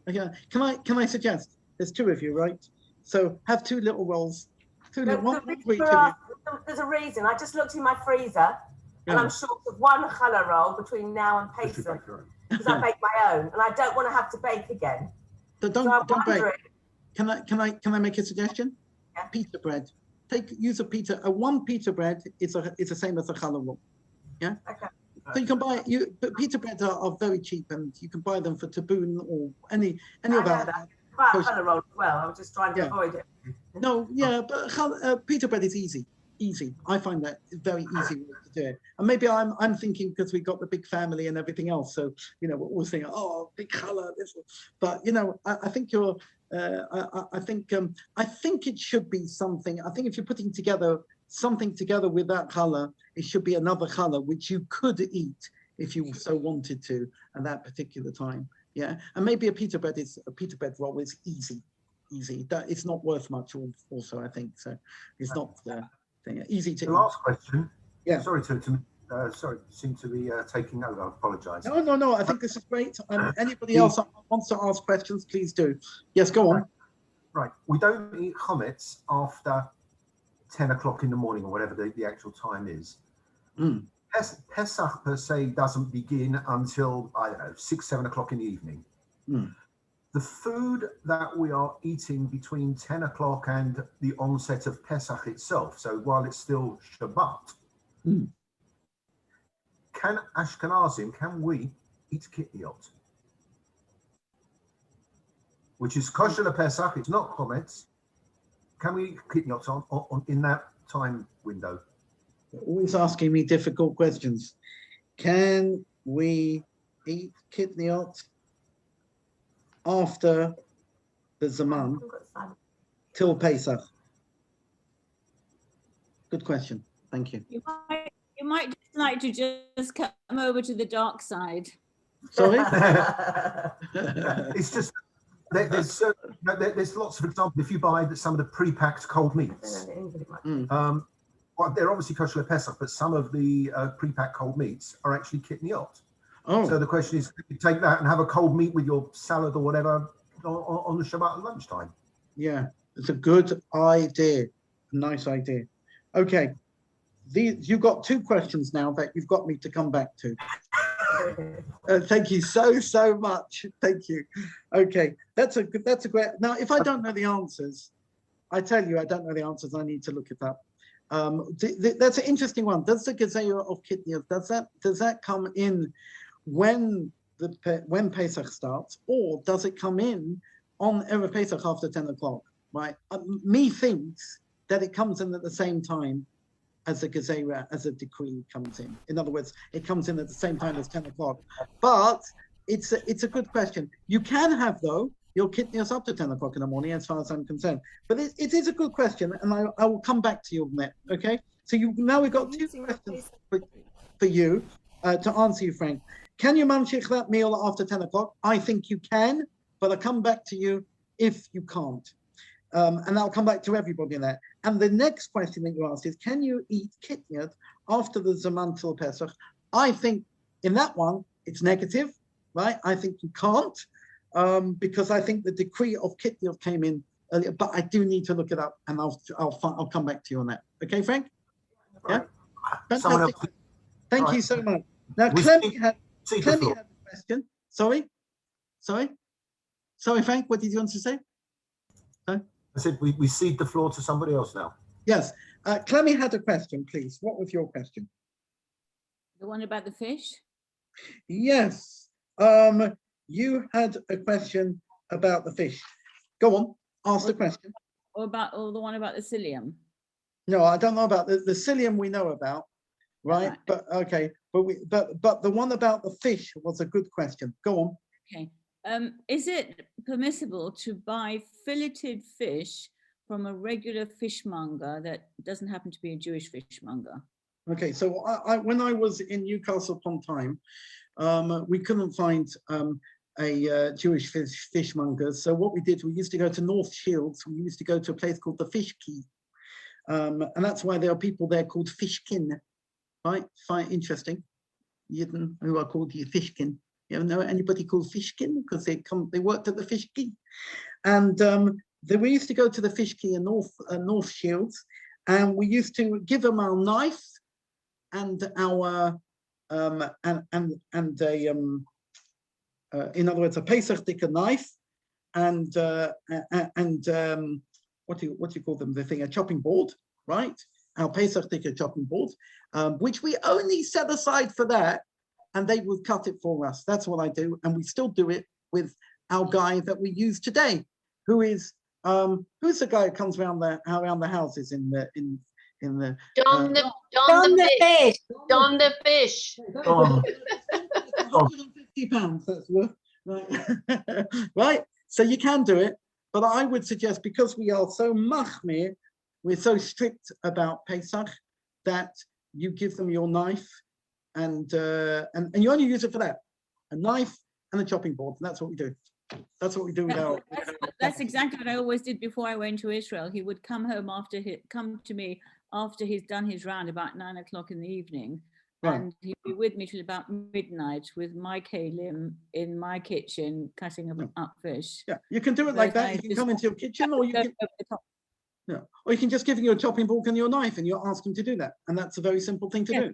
Okay. Can I suggest? There's two of you, right? So have two little rolls. There's a reason. I just looked in my freezer. And I'm short of one challah roll between now and Pesach because I make my own, and I don't want to have to bake again. So don't bake. Can I make a suggestion? Yeah. Pita bread. Use a pita. One pita bread is the same as a challah roll. Yeah. Okay. So you can buy but pita breads are very cheap, and you can buy them for taboon or any of that. Buy a challah roll as well. I was just trying to avoid it. No, yeah, but pita bread is easy. I find that very easy way to do it. And maybe I'm thinking because we've got the big family and everything else. So, you know, we're all saying, oh, big challah, this one. But, you know, I think you're, I think it should be something. I think if you're putting something together with that challah, it should be another challah, which you could eat if you so wanted to at that particular time. Yeah. And maybe a pita bread roll is easy. That it's not worth much also, I think. So it's not easy to. The last question. Yeah. Sorry seem to be taking over. I apologise. No. I think this is great. Anybody else wants to ask questions, please do. Yes, go on. Right. We don't eat chometz after 10 o'clock in the morning or whatever the actual time is. Pesach per se doesn't begin until, I don't know, 6, 7 o'clock in the evening. The food that we are eating between 10 o'clock and the onset of Pesach itself, so while it's still Shabbat, can we eat kitniot? which is Kosher Pesach. It's not comments. Can we eat kidney on in that time window? You're always asking me difficult questions. Can we eat kidneyot after the Zaman till Pesach? Good question. Thank you. You might just like to just come over to the dark side. Sorry? It's just there's lots of examples. If you buy some of the pre-packed cold meats, well, they're obviously kosher Pesach, but some of the pre-packed cold meats are actually kidneyot. Oh. So the question is, can you take that and have a cold meat with your salad or whatever on the Shabbat at lunchtime? Yeah, it's a good idea. Nice idea. Okay. You've got two questions now that you've got me to come back to. Thank you so much. Thank you. Okay, that's a great. Now, if I don't know the answers, I tell you I don't know the answers. I need to look it up. That's an interesting one. Does the Gazelle of Kidneys does that come in when Pesach starts, or does it come in on Erev Pesach after 10 o'clock? Right? Me thinks that it comes in at the same time as a Gezerah, as a decree comes in. In other words, it comes in at the same time as 10 o'clock. But it's a good question. You can have, though, your kidneys up to 10 o'clock in the morning, as far as I'm concerned. But it is a good question, and I will come back to you on that, okay? So now we've got two questions for you to answer you, Frank. Can you mamshich that meal after 10 o'clock? I think you can, but I'll come back to you if you can't. And I'll come back to everybody in that. And the next question that you asked is, can you eat kidney after the Zaman till Pesach? I think in that one, it's negative, right? I think you can't, because I think the decree of kidney came in earlier, but I do need to look it up, and I'll come back to you on that. Okay, Frank? Yeah? Fantastic. Thank you so much. Now, Clemmy had a question. Sorry, Frank, what did you want to say? I said we cede the floor to somebody else now. Yes. Clemmy had a question, please. What was your question? The one about the fish? Yes. You had a question about the fish. Go on, ask the question. Or the one about the psyllium? No, I don't know about the psyllium. We know about, right? But okay, but the one about the fish was a good question. Go on. Okay. Is it permissible to buy filleted fish from a regular fishmonger that doesn't happen to be a Jewish fishmonger? Okay, so when I was in Newcastle upon Tyne, we couldn't find a Jewish fishmonger. So what we did, we used to go to North Shields. We used to go to a place called the Fish Quay, and that's why there are people there called Fishkin, right? Fine, interesting. Yidden who are called the Fishkin. You ever know anybody called Fishkin? Because they worked at the Fish Quay, and we used to go to the Fish Quay in North Shields, and we used to give them our knife and our in other words, a Pesach Different knife and what do you call them? The thing, a chopping board, right? Our Pesach Different chopping board, which we only set aside for that. And they would cut it for us. That's what I do, and we still do it with our guy that we use today, who's the guy who comes around the houses in the Don the fish. Don the fish. £150 that's worth, right? Right. So you can do it, but I would suggest, because we are so machmir, we're so strict about Pesach, that you give them your knife. And you only use it for that, a knife and a chopping board. And that's what we do. That's what we do with our. That's exactly what I always did before I went to Israel. He would come home come to me after he's done his round about 9 o'clock in the evening, right. And he'd be with me till about midnight with my kalim in my kitchen cutting up fish. Yeah, you can do it like that. You can come into your kitchen, or you can. Yeah, or you can just give him your chopping board and your knife, and you ask him to do that, and that's a very simple thing to do,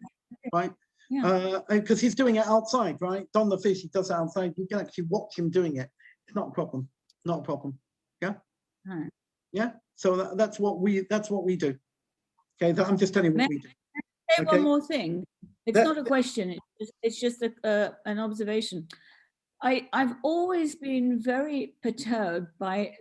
right? Yeah. Because he's doing it outside, right? Don the fish, he does it outside. You can actually watch him doing it. It's not a problem. Not a problem. Yeah. Right. Yeah. So that's what we do. Okay. I'm just telling you what we do. Okay. One more thing. It's not a question. It's just an observation. I've always been very perturbed by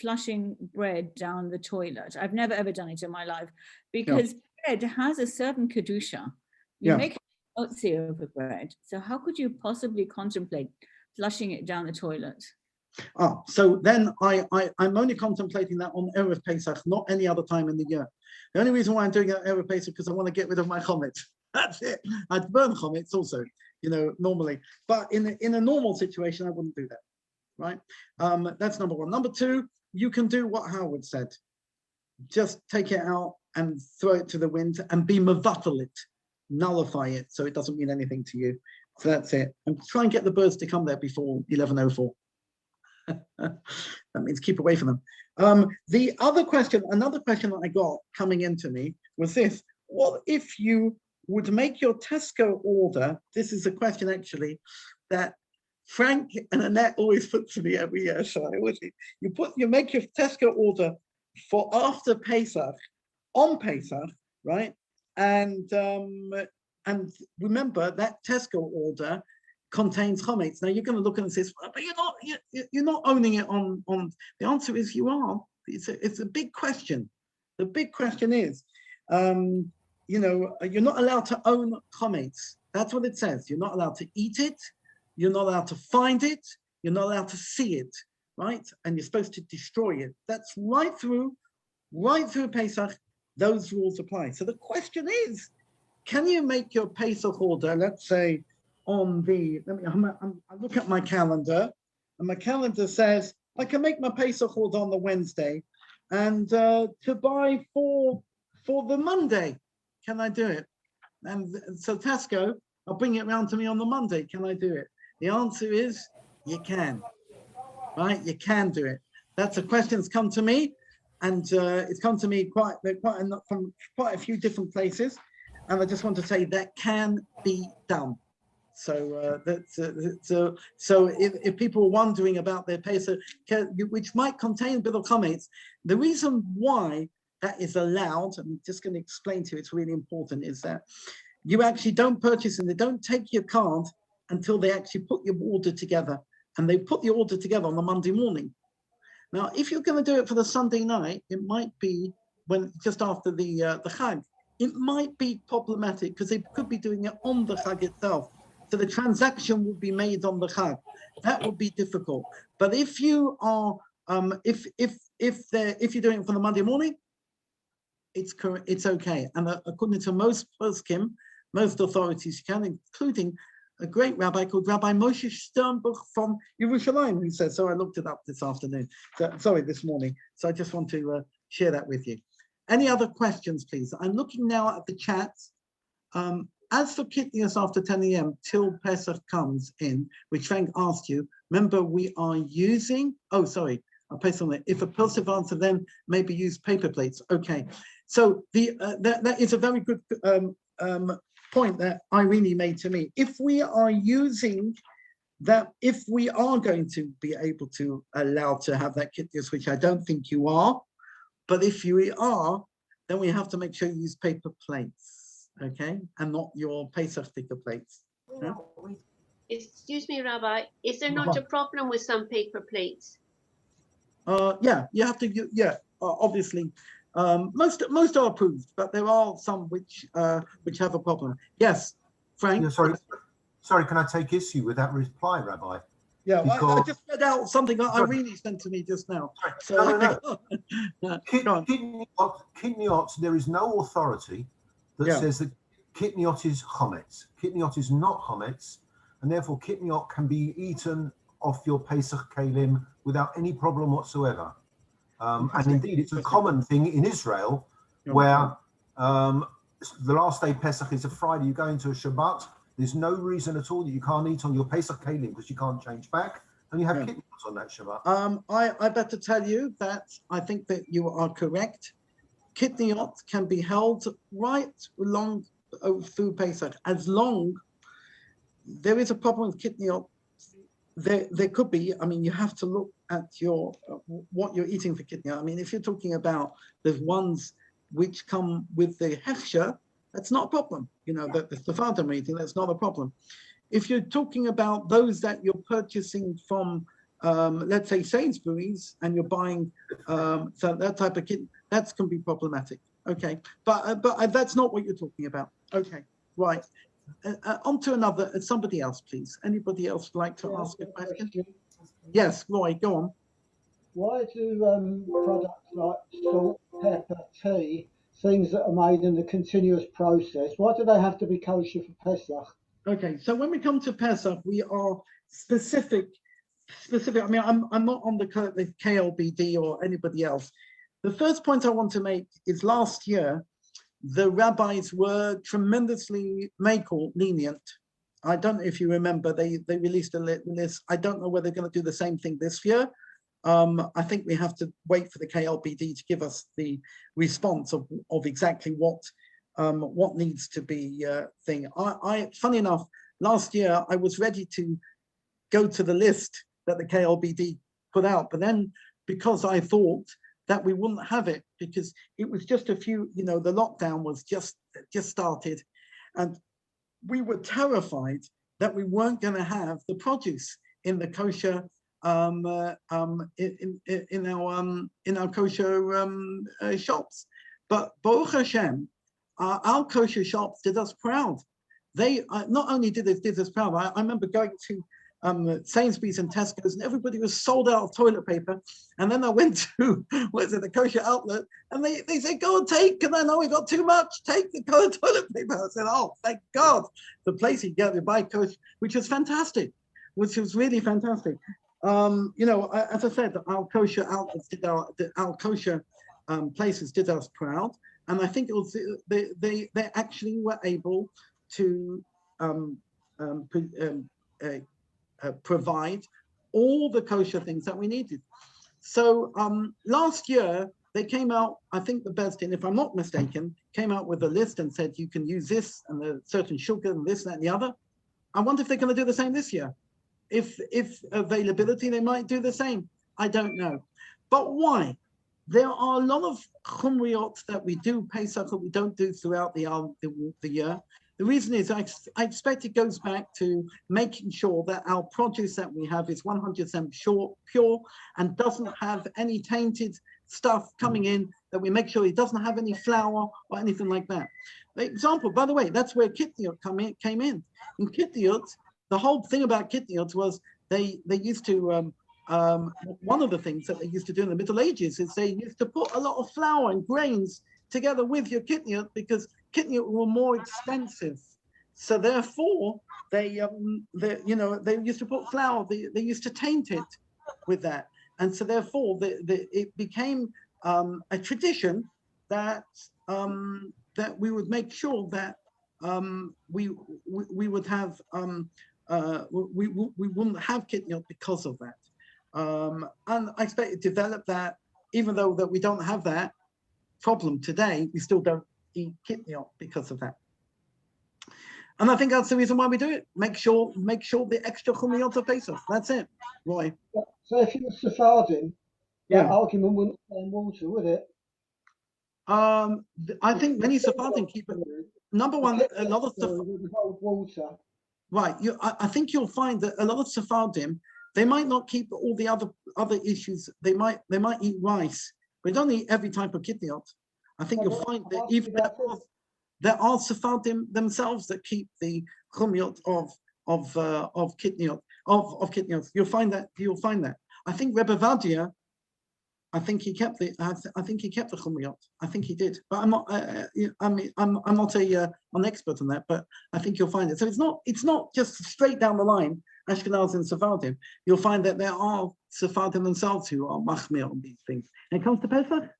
flushing bread down the toilet. I've never ever done it in my life because bread has a certain kedusha. You make otzi over bread, so how could you possibly contemplate flushing it down the toilet? Oh, so then I'm only contemplating that on Erev Pesach, not any other time in the year. The only reason why I'm doing it on Erev Pesach because I want to get rid of my chometz. That's it. I'd burn chometz also, normally. But in a normal situation, I wouldn't do that, right? That's number one. Number two, you can do what Howard said. Just take it out and throw it to the wind and be mevatel it, nullify it, so it doesn't mean anything to you. So that's it. And try and get the birds to come there before 11:04. That means keep away from them. Another question that I got coming into me was this: what if you would make your Tesco order? This is a question actually that Frank and Annette always put to me every year. So you make your Tesco order for after Pesach, on Pesach, right? And remember that Tesco order contains chometz. Now you're going to look and say, well, but you're not owning it on. The answer is you are. It's a big question. The big question is, you're not allowed to own chometz. That's what it says. You're not allowed to eat it. You're not allowed to find it. You're not allowed to see it, right? And you're supposed to destroy it. That's right through Pesach. Those rules apply. So the question is, can you make your Pesach order? Let's say on I look at my calendar, and my calendar says I can make my Pesach order on the Wednesday, and to buy for the Monday. Can I do it? And so Tesco, I'll bring it around to me on the Monday. Can I do it? The answer is you can. Right? You can do it. That's a question that's come to me, and it's come to me from quite a few different places, and I just want to say that can be done. So so if people are wondering about their Pesach, which might contain a bit of chometz, the reason why that is allowed, I'm just going to explain to you, it's really important, is that you actually don't purchase and they don't take your card until they actually put your order together, and they put the order together on the Monday morning. Now, if you're going to do it for the Sunday night, it might be just after the Chag. It might be problematic because they could be doing it on the Chag itself. So the transaction will be made on the Chag. That would be difficult. But if you are, if you're doing it for the Monday morning, it's correct. It's okay. And according to most poskim, most authorities can, including a great rabbi called Rabbi Moshe Sternbuch from Yerushalayim, who says so. I looked it up this afternoon. This morning. So I just want to share that with you. Any other questions, please? I'm looking now at the chat. As for kidneys after 10 a.m. till Pesach comes in, which Frank asked you, remember we are using, I'll paste on it. If a positive answer, then maybe use paper plates. Okay, so that is a very good point that Irene made to me. If we are using that, if we are going to be able to allow to have that kidneys, which I don't think you are, but if you are, then we have to make sure you use paper plates, okay, and not your Pesach sticker plates. Yeah? Excuse me, Rabbi, is there not a problem with some paper plates? Yeah, you have to. Yeah, obviously, most are approved, but there are some which have a problem. Yes, Frank. Yeah, sorry. Can I take issue with that reply, Rabbi? Yeah, I just read out something that Irene sent to me just now. So, no. Kidneyot, there is no authority that says that kidneyot is chometz. Kidneyot is not chometz, and therefore kidneyot can be eaten off your Pesach kalim without any problem whatsoever. And indeed, it's a common thing in Israel where the last day Pesach is a Friday, you go into a Shabbat. There's no reason at all that you can't eat on your Pesach kalim because you can't change back, and you have kidneys on that Shabbat. I better tell you that I think that you are correct. Kidneyot can be held right along through Pesach, as long there is a problem with kidneyot. There could be. I mean, you have to look at your what you're eating for kidneyot. I mean, if you're talking about the ones which come with the hechsher, that's not a problem. You know, the Sephardim eating, that's not a problem. If you're talking about those that you're purchasing from, let's say Sainsbury's, and you're buying so that type of kidney, that can be problematic. Okay, but that's not what you're talking about. Okay, right. On to another, somebody else, please. Anybody else like to ask a question? Yes, Roy, go on. Why do products like salt, pepper, tea, things that are made in a continuous process, why do they have to be kosher for Pesach? Okay, so when we come to Pesach, we are specific. I mean, I'm not on the KLBD or anybody else. The first point I want to make is last year, the rabbis were tremendously lenient. I don't know if you remember, they released a list. I don't know whether they're going to do the same thing this year. I think we have to wait for the KLBD to give us the response of exactly what needs to be thing. Funny enough, last year I was ready to go to the list that the KLBD put out, but then because I thought that we wouldn't have it because it was just a few, the lockdown was just started, and we were terrified that we weren't going to have the produce in the kosher in our kosher shops. But Baruch Hashem, our kosher shops did us proud. They not only did us proud. I remember going to Sainsbury's and Tesco's, and everybody was sold out of toilet paper. And then I went to the kosher outlet, and they said, "Go and take." And I know we got too much. Take the toilet paper. I said, "Oh, thank God!" The place you get to buy kosher, which was fantastic, which was really fantastic. As I said, our kosher outlets did our kosher places did us proud, and I think it was they actually were able to provide all the kosher things that we needed. So last year they came out, I think the best, and if I'm not mistaken, came out with a list and said you can use this and a certain sugar and this, that, and the other. I wonder if they're going to do the same this year. If availability, they might do the same. I don't know. But why? There are a lot of chumriot that we do Pesach that we don't do throughout the year. The reason is I expect it goes back to making sure that our produce that we have is 100% pure and doesn't have any tainted stuff coming in, that we make sure it doesn't have any flour or anything like that. The example, by the way, that's where kitniot came in. In kitniot, the whole thing about kitniot was they used to, one of the things that they used to do in the Middle Ages is they used to put a lot of flour and grains together with your kitniot because kitniot were more expensive. So therefore, they used to put flour, they used to taint it with that. And so therefore, it became a tradition that that we would make sure that we would have we wouldn't have kitniot because of that. And I expect it to develop that, even though that we don't have that problem today, we still don't eat kitniot because of that. And I think that's the reason why we do it. Make sure the extra chumiyot of Pesach. That's it, Roy. So if you were Sephardim, yeah, that argument wouldn't stand water, would it? I think many Sephardim keep it. Number one, a lot of water. Right. I think you'll find that a lot of Sephardim, they might not keep all the other issues. They might eat rice. We don't eat every type of kitniot. I think you'll find that even there are Sephardim themselves that keep the chumiyot of kitniot of kitniot. You'll find that. I think Rebbe Vadia, I think he kept the chumiyot. I think he did, but I'm not. I'm not an expert on that, but I think you'll find it. So it's not just straight down the line Ashkenaz and Sephardim. You'll find that there are Sephardim themselves who are machmir on these things. And it comes to Pesach,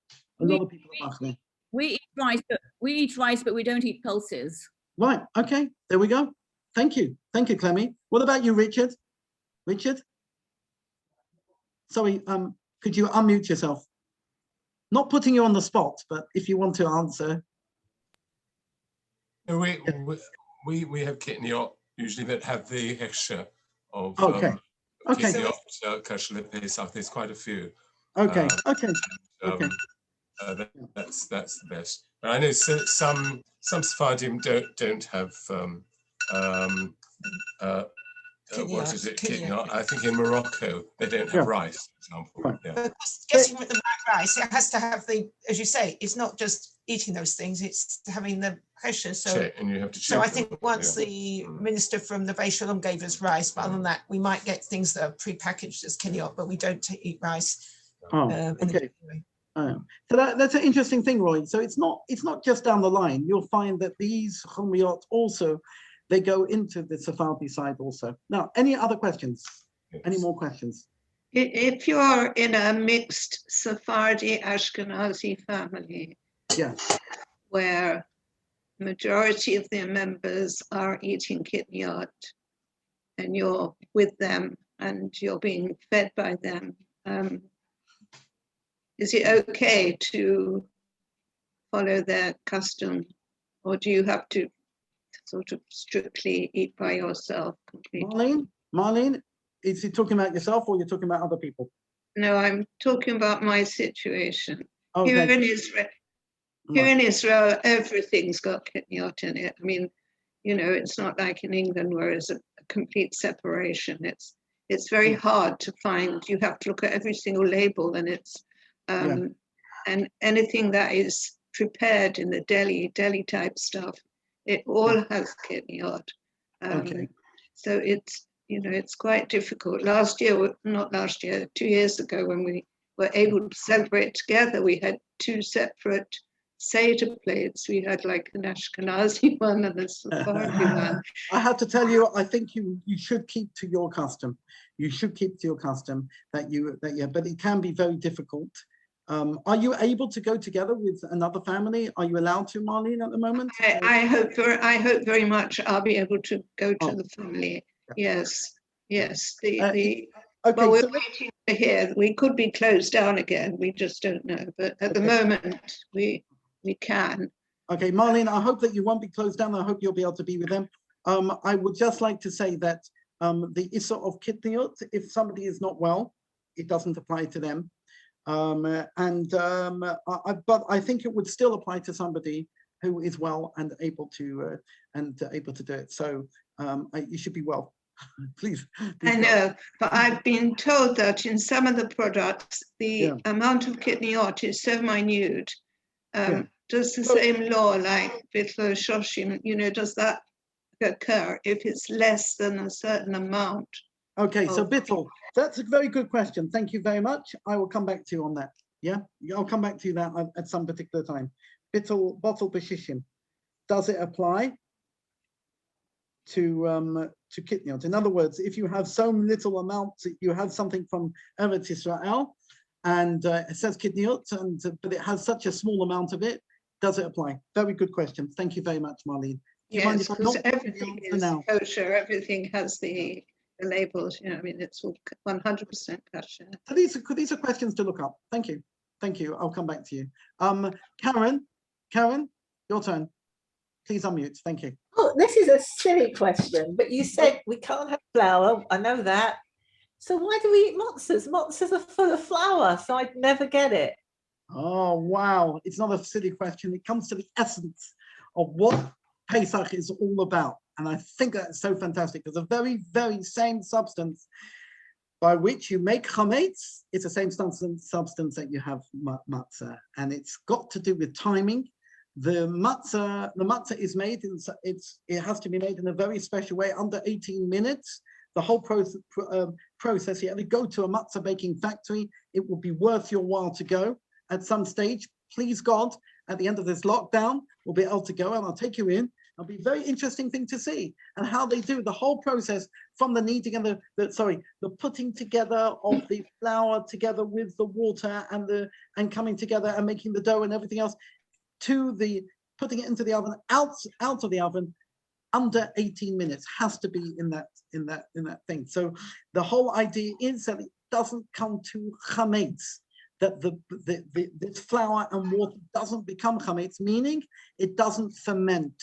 a lot of people are machmir. We eat rice, but we don't eat pulses. Right. Okay. There we go. Thank you, Clemmy. What about you, Richard? Richard? Sorry. Could you unmute yourself? Not putting you on the spot, but if you want to answer. We have kitniot usually that have the hechsher of kitniot kosher Pesach. There's quite a few. Okay. That's the best. But I know some Sephardim don't have what is it? Kidney. I think in Morocco they don't have rice, for example. Yeah. Because getting the right rice, it has to have the, as you say, it's not just eating those things; it's having the pressure. So, and you have to so I think once the minister from the Beis Shalom gave us rice, but other than that, we might get things that are pre-packaged as kinyot, but we don't eat rice. Okay. So that's an interesting thing, Roy. So it's not just down the line. You'll find that these chumriyot also, they go into the Sephardi side also. Now, any other questions? Yes. Any more questions? If you're in a mixed Sephardi Ashkenazi family, where majority of their members are eating kidneyot, and you're with them and you're being fed by them, is it okay to follow their custom, or do you have to sort of strictly eat by yourself completely? Marlene, is he talking about yourself or you're talking about other people? No, I'm talking about my situation. Okay. Here in Israel, everything's got kidneyot in it. I mean, you know, it's not like in England where it's a complete separation. It's very hard to find. You have to look at every single label, and it's and anything that is prepared in the deli type stuff, it all has kidneyot. So it's, you know, it's quite difficult. 2 years ago, when we were able to celebrate together, we had two separate Seder plates. We had like an Ashkenazi one and a Sephardi one. I have to tell you, I think you should keep to your custom. You should keep to your custom but it can be very difficult. Are you able to go together with another family? Are you allowed to, Marlene, at the moment? I hope very much I'll be able to go to the family. Yes. But we're waiting to hear. We could be closed down again. We just don't know. But at the moment, we can. Okay, Marlene, I hope that you won't be closed down. I hope you'll be able to be with them. I would just like to say that the Issa of Kidneyot, if somebody is not well, it doesn't apply to them. But I think it would still apply to somebody who is well and able to do it. So you should be well. Please. I know, but I've been told that in some of the products, the amount of kidneyot is so minute. Does the same law like Bitlo Shoshim, you know, does that occur if it's less than a certain amount? Okay, so Bittel, that's a very good question. Thank you very much. I will come back to you on that. Yeah, I'll come back to you that at some particular time. Bittel, bottle beshishim. Does it apply to kidneyot? In other words, if you have so little amount, you have something from Eretz Israel, and it says kidneyot, but it has such a small amount of it, does it apply? Very good question. Thank you very much, Marlene. Yes, because everything is kosher. Everything has the labels. You know, I mean, it's all 100% kosher. So these are questions to look up. Thank you. I'll come back to you. Karen, your turn. Please unmute. Thank you. Oh, this is a silly question, but you said we can't have flour. I know that. So why do we eat matzahs? Matzahs are full of flour, so I'd never get it. Oh, wow. It's not a silly question. It comes to the essence of what Pesach is all about. And I think that's so fantastic. It's a very, very same substance by which you make chametz. It's the same substance that you have matzah. And it's got to do with timing. The matzah is made, it has to be made in a very special way, under 18 minutes. The whole process, you have to go to a matzah baking factory. It will be worth your while to go at some stage. Please God, at the end of this lockdown, we'll be able to go and I'll take you in. It'll be a very interesting thing to see and how they do the whole process from the kneading and the putting together of the flour together with the water and coming together and making the dough and everything else to the putting it into the oven, out of the oven under 18 minutes. Has to be in that thing. So the whole idea is that it doesn't come to chametz, that this flour and water doesn't become chametz, meaning it doesn't ferment.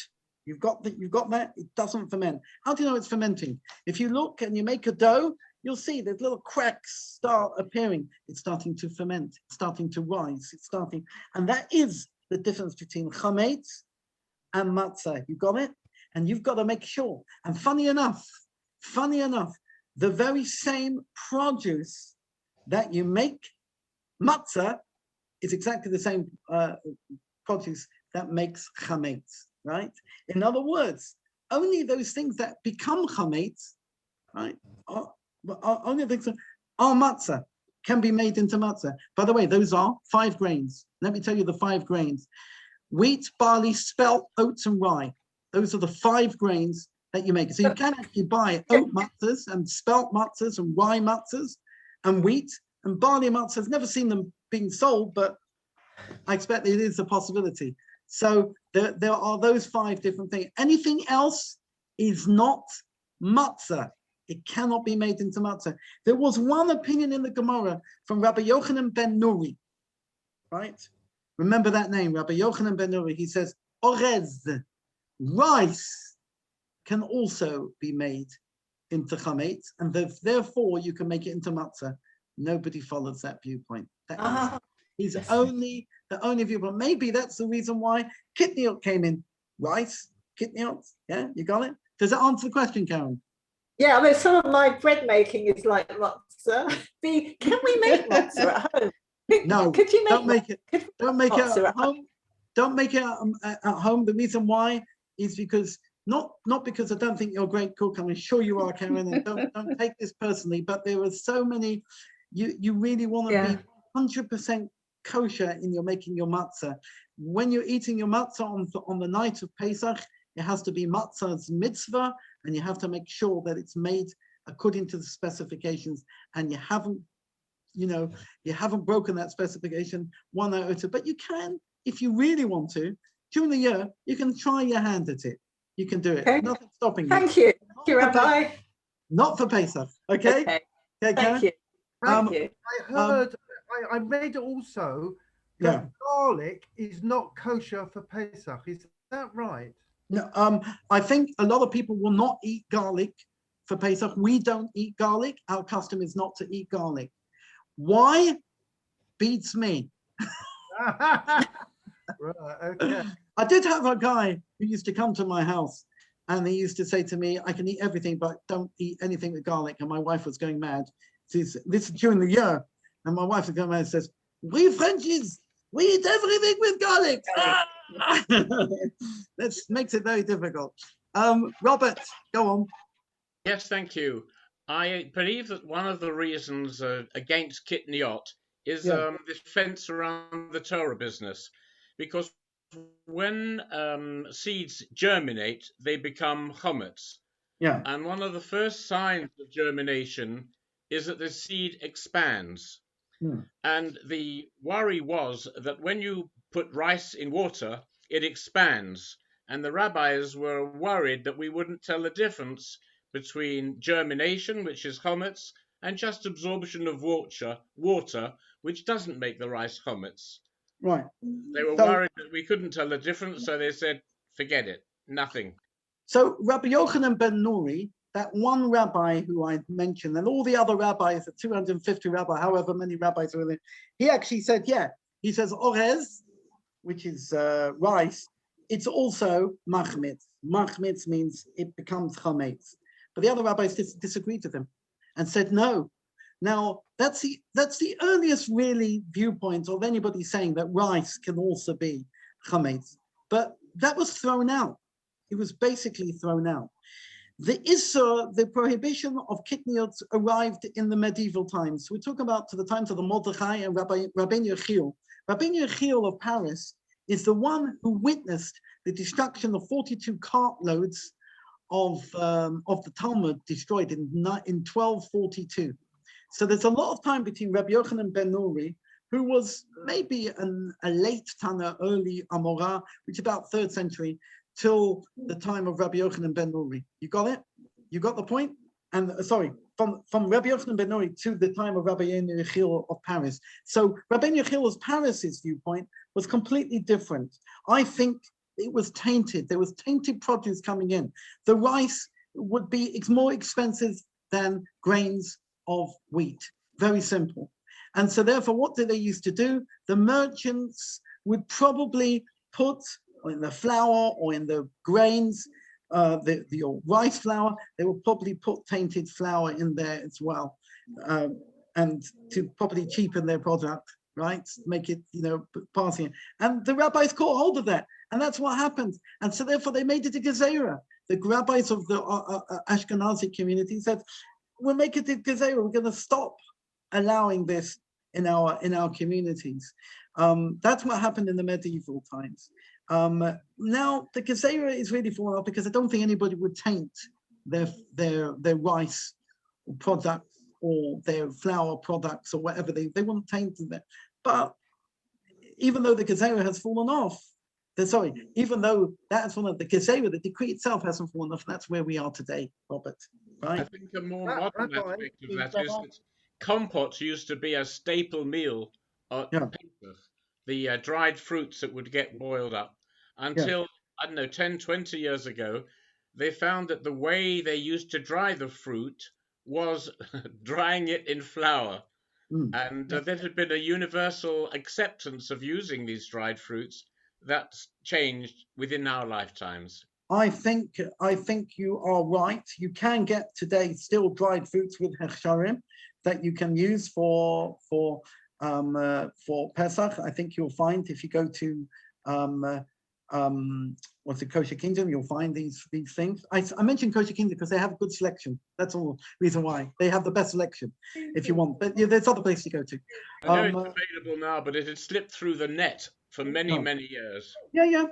You've got that. It doesn't ferment. How do you know it's fermenting? If you look and you make a dough, you'll see there's little cracks start appearing. It's starting to ferment. It's starting to rise. And that is the difference between chametz and matzah. You got it? And you've got to make sure. And funny enough, the very same produce that you make matzah is exactly the same produce that makes chametz, right? In other words, only those things that become chametz, right, only things that are matzah, can be made into matzah. By the way, those are 5 grains. Let me tell you the 5 grains. Wheat, barley, spelt, oats, and rye. Those are the 5 grains that you make. So you can actually buy oat matzahs and spelt matzahs and rye matzahs and wheat and barley matzahs. Never seen them being sold, but I expect it is a possibility. So there are those 5 different things. Anything else is not matzah. It cannot be made into matzah. There was one opinion in the Gemara from Rabbi Yochanan ben Nuri, right? Remember that name, Rabbi Yochanan ben Nuri. He says, orez, rice can also be made into chametz, and therefore you can make it into matzah. Nobody follows that viewpoint. That is the only viewpoint. Maybe that's the reason why kidneyot came in. Rice, kidneyot, yeah, you got it? Does that answer the question, Karen? Yeah, I mean, some of my bread making is like matzah. Can we make matzah at home? No, could you make don't make it. Don't make it matzah at home. Don't make it at home. The reason why is because not because I don't think you're a great cook. I'm sure you are, Karen. And don't take this personally. But there are so many. You really want to be 100% kosher in your making your matzah. When you're eating your matzah on the night of Pesach, it has to be matzah's mitzvah, and you have to make sure that it's made according to the specifications, and you haven't broken that specification 1 iota. But you can, if you really want to, during the year, you can try your hand at it. You can do it. Okay. Nothing stopping you. Thank you. Thank you, Rabbi. Not for Pesach, okay? Okay. Thank you. Thank you. I heard, I read also that garlic is not kosher for Pesach. Is that right? No, I think a lot of people will not eat garlic for Pesach. We don't eat garlic. Our custom is not to eat garlic. Why? Beats me. Right, okay. I did have a guy who used to come to my house, and he used to say to me, I can eat everything, but don't eat anything with garlic. And my wife was going mad. This is during the year. And my wife was going mad and says, we Frenchies, we eat everything with garlic. That makes it very difficult. Robert, go on. Yes, thank you. I believe that one of the reasons against kitniot is this fence around the Torah business, because when seeds germinate, they become chametz. Yeah. And one of the first signs of germination is that the seed expands. And the worry was that when you put rice in water, it expands. And the rabbis were worried that we wouldn't tell the difference between germination, which is chametz, and just absorption of water, which doesn't make the rice chametz. Right. They were worried that we couldn't tell the difference, so they said, forget it, nothing. So Rabbi Yochanan ben Nuri, that one rabbi who I mentioned, and all the other rabbis, the 250 rabbis, however many rabbis are there, he actually said, he says orez, which is rice, it's also machmitz. Machmitz means it becomes chametz. But the other rabbis disagreed with him and said no. Now, that's the earliest really viewpoint of anybody saying that rice can also be chametz. But that was thrown out. It was basically thrown out. The Issur, the prohibition of kitniot, arrived in the medieval times. We're talking about to the times of the Mordechai and Rabbi Yechiel. Rabbi Yechiel of Paris is the one who witnessed the destruction of 42 cartloads of the Talmud destroyed in 1242. So there's a lot of time between Rabbi Yochanan ben Nuri, who was maybe a late Tana, early Amorah, which is about 3rd century, till the time of Rabbi Yochanan ben Nuri. You got it? You got the point? And from Rabbi Yochanan ben Nuri to the time of Rabbi Yechiel of Paris. So Rabbi Yechiel of Paris's viewpoint was completely different. I think it was tainted. There was tainted produce coming in. The rice would be more expensive than grains of wheat. Very simple. And so therefore, what did they used to do? The merchants would probably put in the flour or in the grains your rice flour, they will probably put tainted flour in there as well, and to probably cheapen their product, right? Make it, passing it. And the rabbis caught hold of that, and that's what happened. And so therefore they made it a gezerah. The rabbis of the Ashkenazi community said, we'll make it a gezerah. We're going to stop allowing this in our communities. That's what happened in the medieval times. Now the gezerah is really falling off because I don't think anybody would taint their rice products or their flour products or whatever. They wouldn't taint them. But even though the gezerah has fallen off, even though that's one of the gezerah, the decree itself hasn't fallen off. That's where we are today, Robert. Right? I think a more modern aspect of that is that compote used to be a staple meal at Pesach, the dried fruits that would get boiled up, until, I don't know, 10, 20 years ago, they found that the way they used to dry the fruit was drying it in flour. And there had been a universal acceptance of using these dried fruits. That's changed within our lifetimes. I think you are right. You can get today still dried fruits with hechsharim that you can use for Pesach. I think you'll find if you go to what's the Kosher Kingdom, you'll find these things. I mentioned Kosher Kingdom because they have a good selection. That's all reason why. They have the best selection if you want. But there's other places to go to. I know it's available now, but it had slipped through the net for many years. Yeah.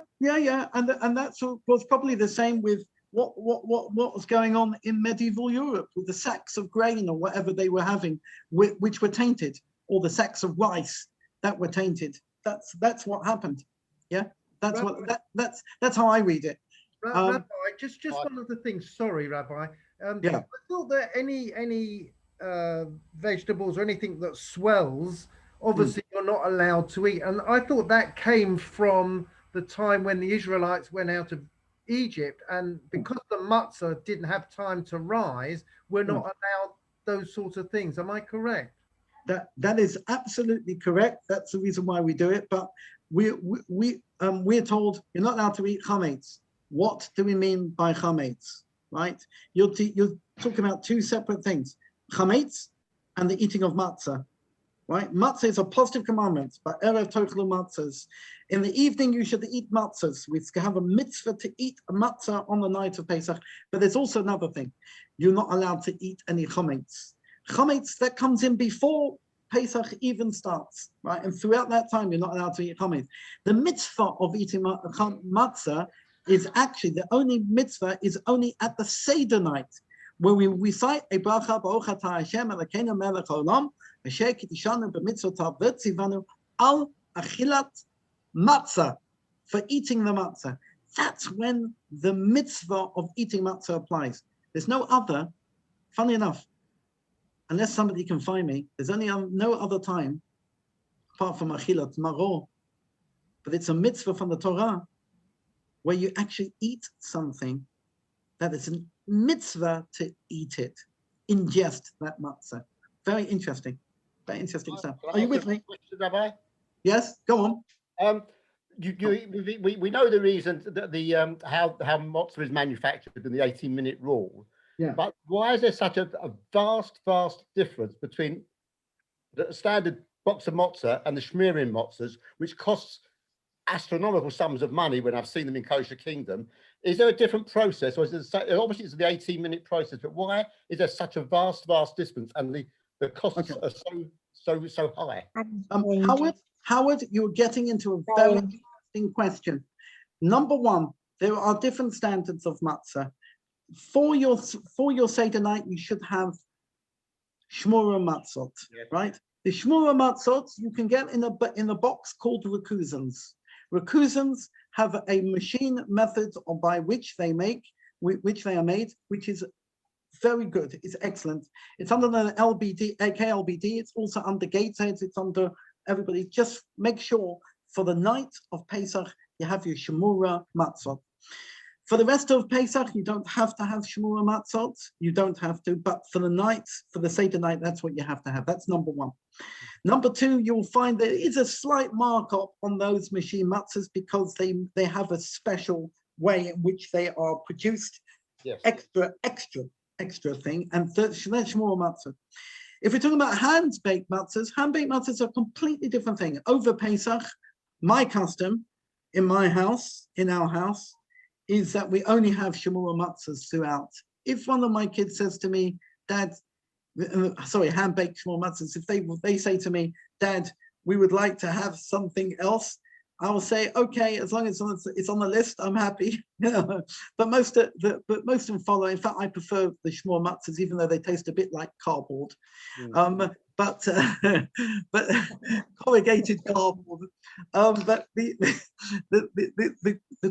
And that was probably the same with what was going on in medieval Europe with the sacks of grain or whatever they were having, which were tainted, or the sacks of rice that were tainted. That's what happened. Yeah. That's that's how I read it. Rabbi, just one of the things. Sorry, Rabbi. I thought that any vegetables or anything that swells, obviously you're not allowed to eat. And I thought that came from the time when the Israelites went out of Egypt, and because the matzah didn't have time to rise, we're not allowed those sorts of things. Am I correct? That is absolutely correct. That's the reason why we do it. But we're told you're not allowed to eat chametz. What do we mean by chametz? Right? You're talking about two separate things: chametz and the eating of matzah. Right? Matzah is a positive commandment. But erev tochelu matzahs. In the evening, you should eat matzahs. We have a mitzvah to eat a matzah on the night of Pesach. But there's also another thing: you're not allowed to eat any chametz. Chametz that comes in before Pesach even starts, right? And throughout that time, you're not allowed to eat chametz. The mitzvah of eating matzah is actually the only mitzvah is only at the Seder night, where we recite a bracha Baruch atah Hashem Elokeinu melech haolam asher kitishanu b'mitzvotav v'tzivanu al achilat matzah, for eating the matzah. That's when the mitzvah of eating matzah applies. There's no other, funny enough, unless somebody can find me, there's only no other time, apart from achilat maror, but it's a mitzvah from the Torah, where you actually eat something that is a mitzvah to eat it, ingest that matzah. Very interesting stuff. Are you with me? Rabbi? Yes, go on. We know the reason that how matzah is manufactured in the 18-minute rule. Yeah. But why is there such a vast difference between the standard box of matzah and the shmirim matzahs, which costs astronomical sums of money when I've seen them in Kosher Kingdom? Is there a different process, or is it obviously it's the 18-minute process? But why is there such a vast difference, and the costs are so high? Howard, you're getting into a very interesting question. Number one, there are different standards of matzah. For your Seder night, you should have shmura matzot, right? The shmura matzot you can get in a box called rekuzans. Rekuzans have a machine method by which they are made, which is very good. It's excellent. It's under the LBD, KLBD. It's also under Gateshead. It's under everybody. Just make sure for the night of Pesach you have your shmura matzot. For the rest of Pesach, you don't have to have shmura matzot. You don't have to, but for the night, for the Seder night, that's what you have to have. That's number one. Number two, you'll find there is a slight markup on those machine matzahs because they have a special way in which they are produced. Yes. Extra thing, and that's shmura matzah. If we're talking about hand-baked matzahs are a completely different thing. Over Pesach, my custom in our house, is that we only have shmura matzahs throughout. If one of my kids says to me, Dad, hand-baked shmura matzahs, if they say to me, Dad, we would like to have something else, I will say, okay, as long as it's on the list, I'm happy. But most of them follow. In fact, I prefer the shmura matzahs, even though they taste a bit like cardboard. But corrugated cardboard. But the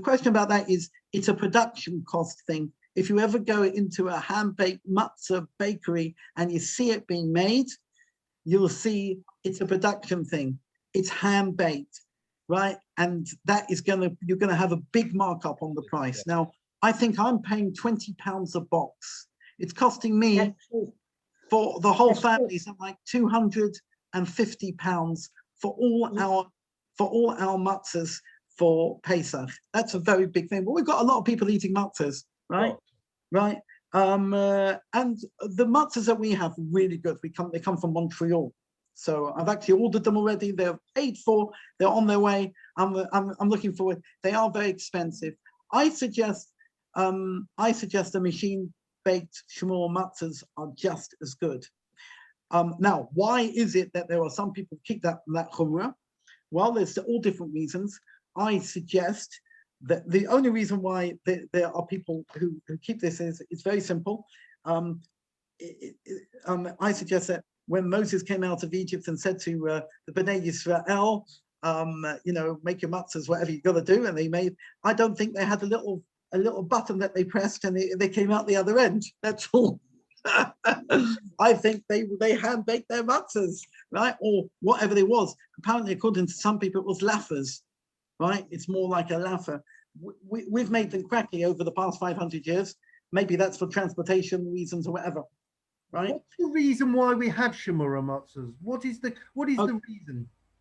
question about that is, it's a production cost thing. If you ever go into a hand-baked matzah bakery and you see it being made, you'll see it's a production thing. It's hand-baked, right? And that is you're gonna have a big markup on the price. Now, I think I'm paying £20 a box. It's costing me for the whole family something like £250 for all our matzahs for Pesach. That's a very big thing. But we've got a lot of people eating matzahs, right? Right. And the matzahs that we have are really good. They come from Montreal. So I've actually ordered them already. They're paid for. They're on their way. I'm looking forward. They are very expensive. I suggest the machine-baked shmura matzahs are just as good. Now, why is it that there are some people who keep that chumrah? Well, there's all different reasons. I suggest that the only reason why there are people who keep this is it's very simple. I suggest that when Moses came out of Egypt and said to the Bnei Yisrael, make your matzahs, whatever you got to do, and they made. I don't think they had a little button that they pressed and they came out the other end. That's all. I think they hand baked their matzahs, right, or whatever it was. Apparently, according to some people, it was laffas, right? It's more like a laffa. We've made them cracky over the past 500 years. Maybe that's for transportation reasons or whatever. Right. What's the reason why we have shmura matzahs? What is the reason?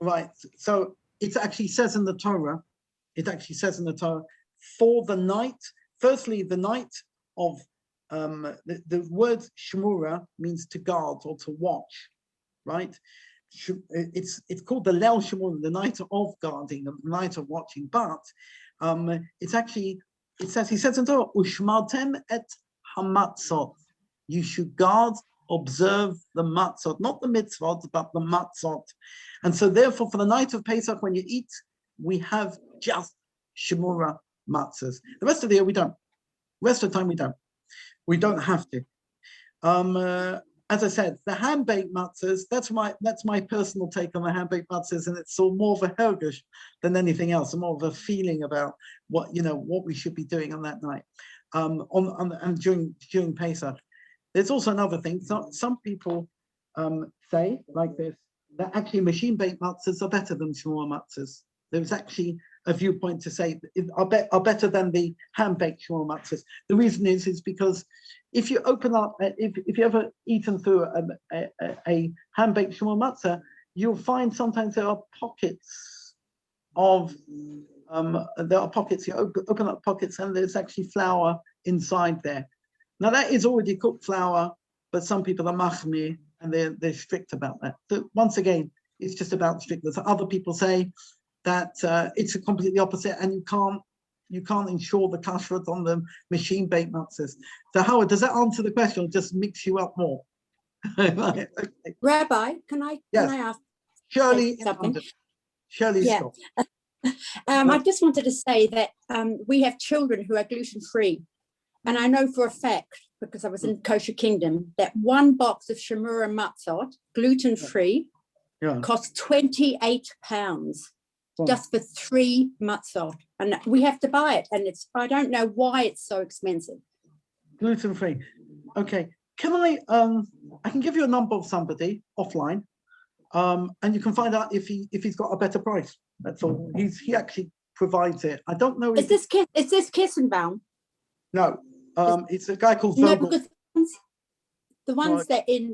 Right. So it actually says in the Torah. For the night. Firstly, the night of the word shmura means to guard or to watch. Right. It's called the Leil Shmura, the night of guarding, the night of watching. But he says in Torah, Ushmartem et hamatzot. You should guard, observe the matzot, not the mitzvot, but the matzot. And so therefore, for the night of Pesach, when you eat, we have just shmura matzahs. The rest of the year, we don't. The rest of the time, we don't. We don't have to. As I said, the hand-baked matzahs, that's my personal take on the hand-baked matzahs, and it's more of a hergish than anything else, more of a feeling about what we should be doing on that night, and during Pesach. There's also another thing. Some people say like this, that actually machine-baked matzahs are better than shmura matzahs. There's actually a viewpoint to say are better than the hand-baked shmura matzahs. The reason is because if you open up, if you ever eaten through a hand-baked shmura matzah, you'll find sometimes there are pockets of you open up pockets and there's actually flour inside there. Now that is already cooked flour, but some people are machmir and they're strict about that. So once again, it's just about strictness. Other people say that it's completely opposite, and you can't ensure the kashrut on the machine-baked matzahs. So Howard, does that answer the question, or just mix you up more? Right, okay. Rabbi, can I ask Shirley something? Shirley Scott. I just wanted to say that we have children who are gluten-free. And I know for a fact, because I was in Kosher Kingdom, that one box of shmura matzot, gluten-free, costs £28 just for 3 matzot. And we have to buy it. And I don't know why it's so expensive. Gluten-free. Okay. Can I can give you a number of somebody offline, and you can find out if he's got a better price. That's all. He actually provides it. I don't know. Is this Kissenbaum? No. It's a guy called Vogel. No, because the ones that they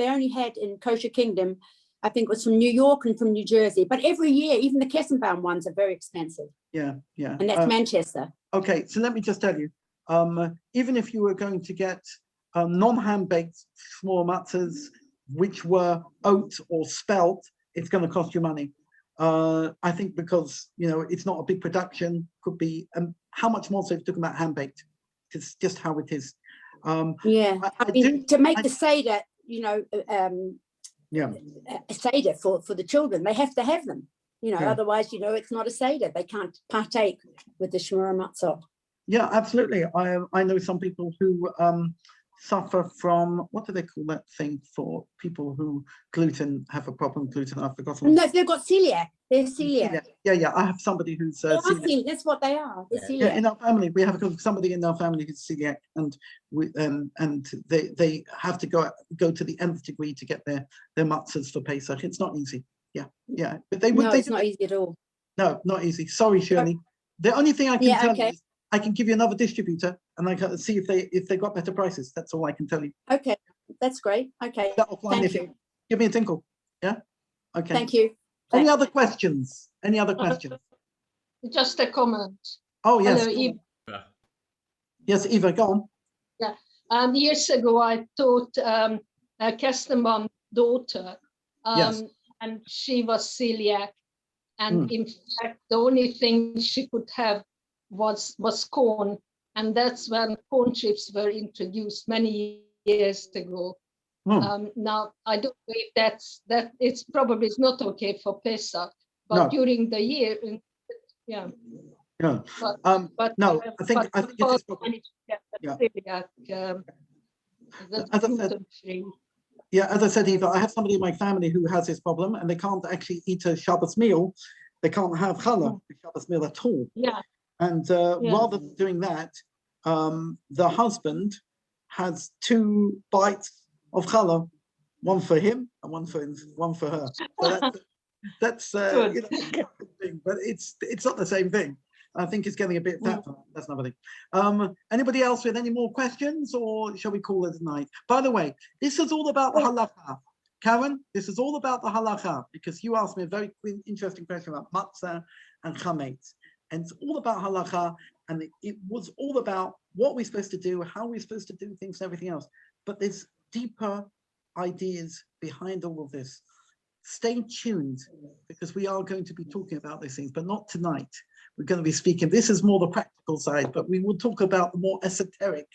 only had in Kosher Kingdom, I think, was from New York and from New Jersey. But every year, even the Kissenbaum ones are very expensive. Yeah. And that's Manchester. Okay, so let me just tell you, even if you were going to get non-hand-baked small matzahs, which were oat or spelt, it's going to cost you money. I think because, you know, it's not a big production, could be, how much more so if you're talking about hand-baked? It's just how it is. Yeah, I mean, to make the Seder, you know, yeah, a Seder for the children, they have to have them, you know, Yeah. otherwise, you know, it's not a Seder. They can't partake with the Shmura Matzot. Yeah, absolutely. I know some people who suffer from, what do they call that thing for people who have a problem with gluten? I've forgotten. No, they've got celiac. They're celiac. Yeah. I have somebody who's They are celiac. celiac. That's what they are. They're Yeah, celiac. in our family, we have somebody in our family who's celiac, and they have to go to the nth degree to get their matzahs for Pesach. It's not easy. Yeah, but they would. No, They it's not easy at all. No, not easy. Sorry, Shirley. The only thing I can tell you okay. is I can give you another distributor, and I can see if they got better prices. That's all I can tell you. Okay, that's great. Okay, thank you. Give me a tinkle. Yeah. Okay. Thank you. Any other questions? Any other questions? Just a comment. Oh yes. Hello, Eva. Yes, Eva, go on. Yeah. Years ago, I taught a Kestenbaum daughter, Yes. and she was celiac. And in fact, the only thing she could have was corn. And that's when corn chips were introduced many years ago. Now, I don't believe that it's probably not okay for Pesach, but No. during the year, yeah. No. But no, I think it is probably. Yeah. As I said, yeah, as I said, Eva, I have somebody in my family who has this problem, and they can't actually eat a Shabbos meal. They can't have challah, the Shabbos meal at all. Yeah. And rather than doing that, the husband has 2 bites of challah, one for him and one for her. So that's you know, thing, but it's not the same thing. I think it's getting a bit fat. That's another thing. Anybody else with any more questions, or shall we call it a night? By the way, this is all about the halakha. Karen, this is all about the halakha, because you asked me a very interesting question about matzah and chametz. And it's all about halakha, and it was all about what we're supposed to do, how we're supposed to do things, and everything else. But there's deeper ideas behind all of this. Stay tuned, because we are going to be talking about these things, but not tonight. We're going to be speaking, this is more the practical side, but we will talk about the more esoteric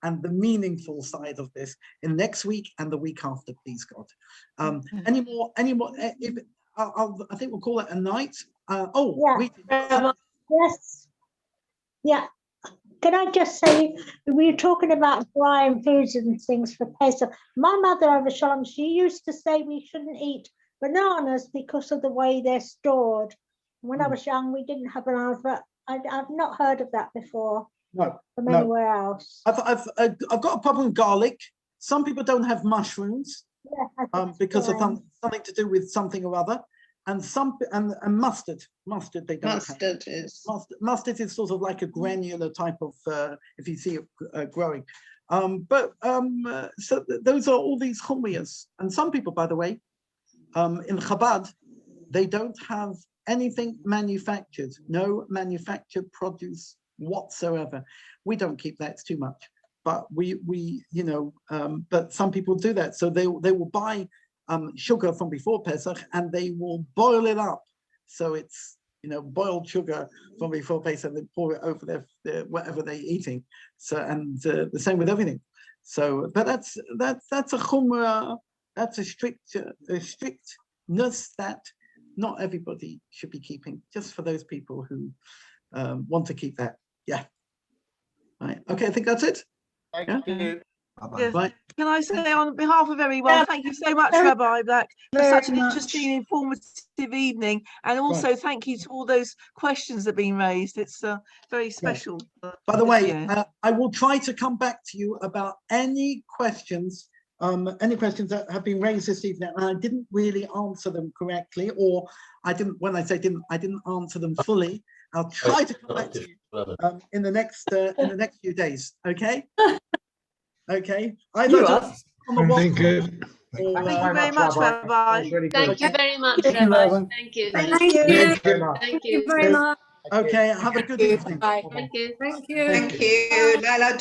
and the meaningful side of this in next week and the week after, please God. Any more, I think we'll call it a night. Yes. Yeah. Can I just say, we were talking about drying foods and things for Pesach. My mother over Shalom, she used to say we shouldn't eat bananas because of the way they're stored. When I was young, we didn't have bananas, but I've not heard of that before. No, from anywhere else. I've got a problem with garlic. Some people don't have mushrooms because of something to do with something or other, and mustard. Mustard they don't have. Mustard is sort of like a granular type of if you see it growing. So those are all these chumriyas. And some people, by the way, in Chabad, they don't have anything manufactured, no manufactured produce whatsoever. We don't keep that, it's too much. But we you know, but some people do that. So they will buy sugar from before Pesach, and they will boil it up. So it's, you know, boiled sugar from before Pesach, and they pour it over their whatever they're eating. So, and the same with everything. So, but that's a chumrah, that's a strictness that not everybody should be keeping, just for those people who want to keep that. Yeah. Right. Okay, I think that's it. Thank you. Yes. Right. Can I say on behalf of everyone, thank you so much, Rabbi Black, for such an interesting, informative evening, and also thank you to all those questions that have been raised. It's very special. By the way, I will try to come back to you about any questions that have been raised this evening, and I didn't really answer them correctly, or I didn't. When I say didn't, I didn't answer them fully. I'll try to come back to you in the next few days. Okay. Okay. Thank you. Thank you very much, Rabbi. Thank you very much, Rabbi. Thank you. Thank you. Thank you very much. Okay, have a good evening. Bye. Thank you. Thank you. Thank you.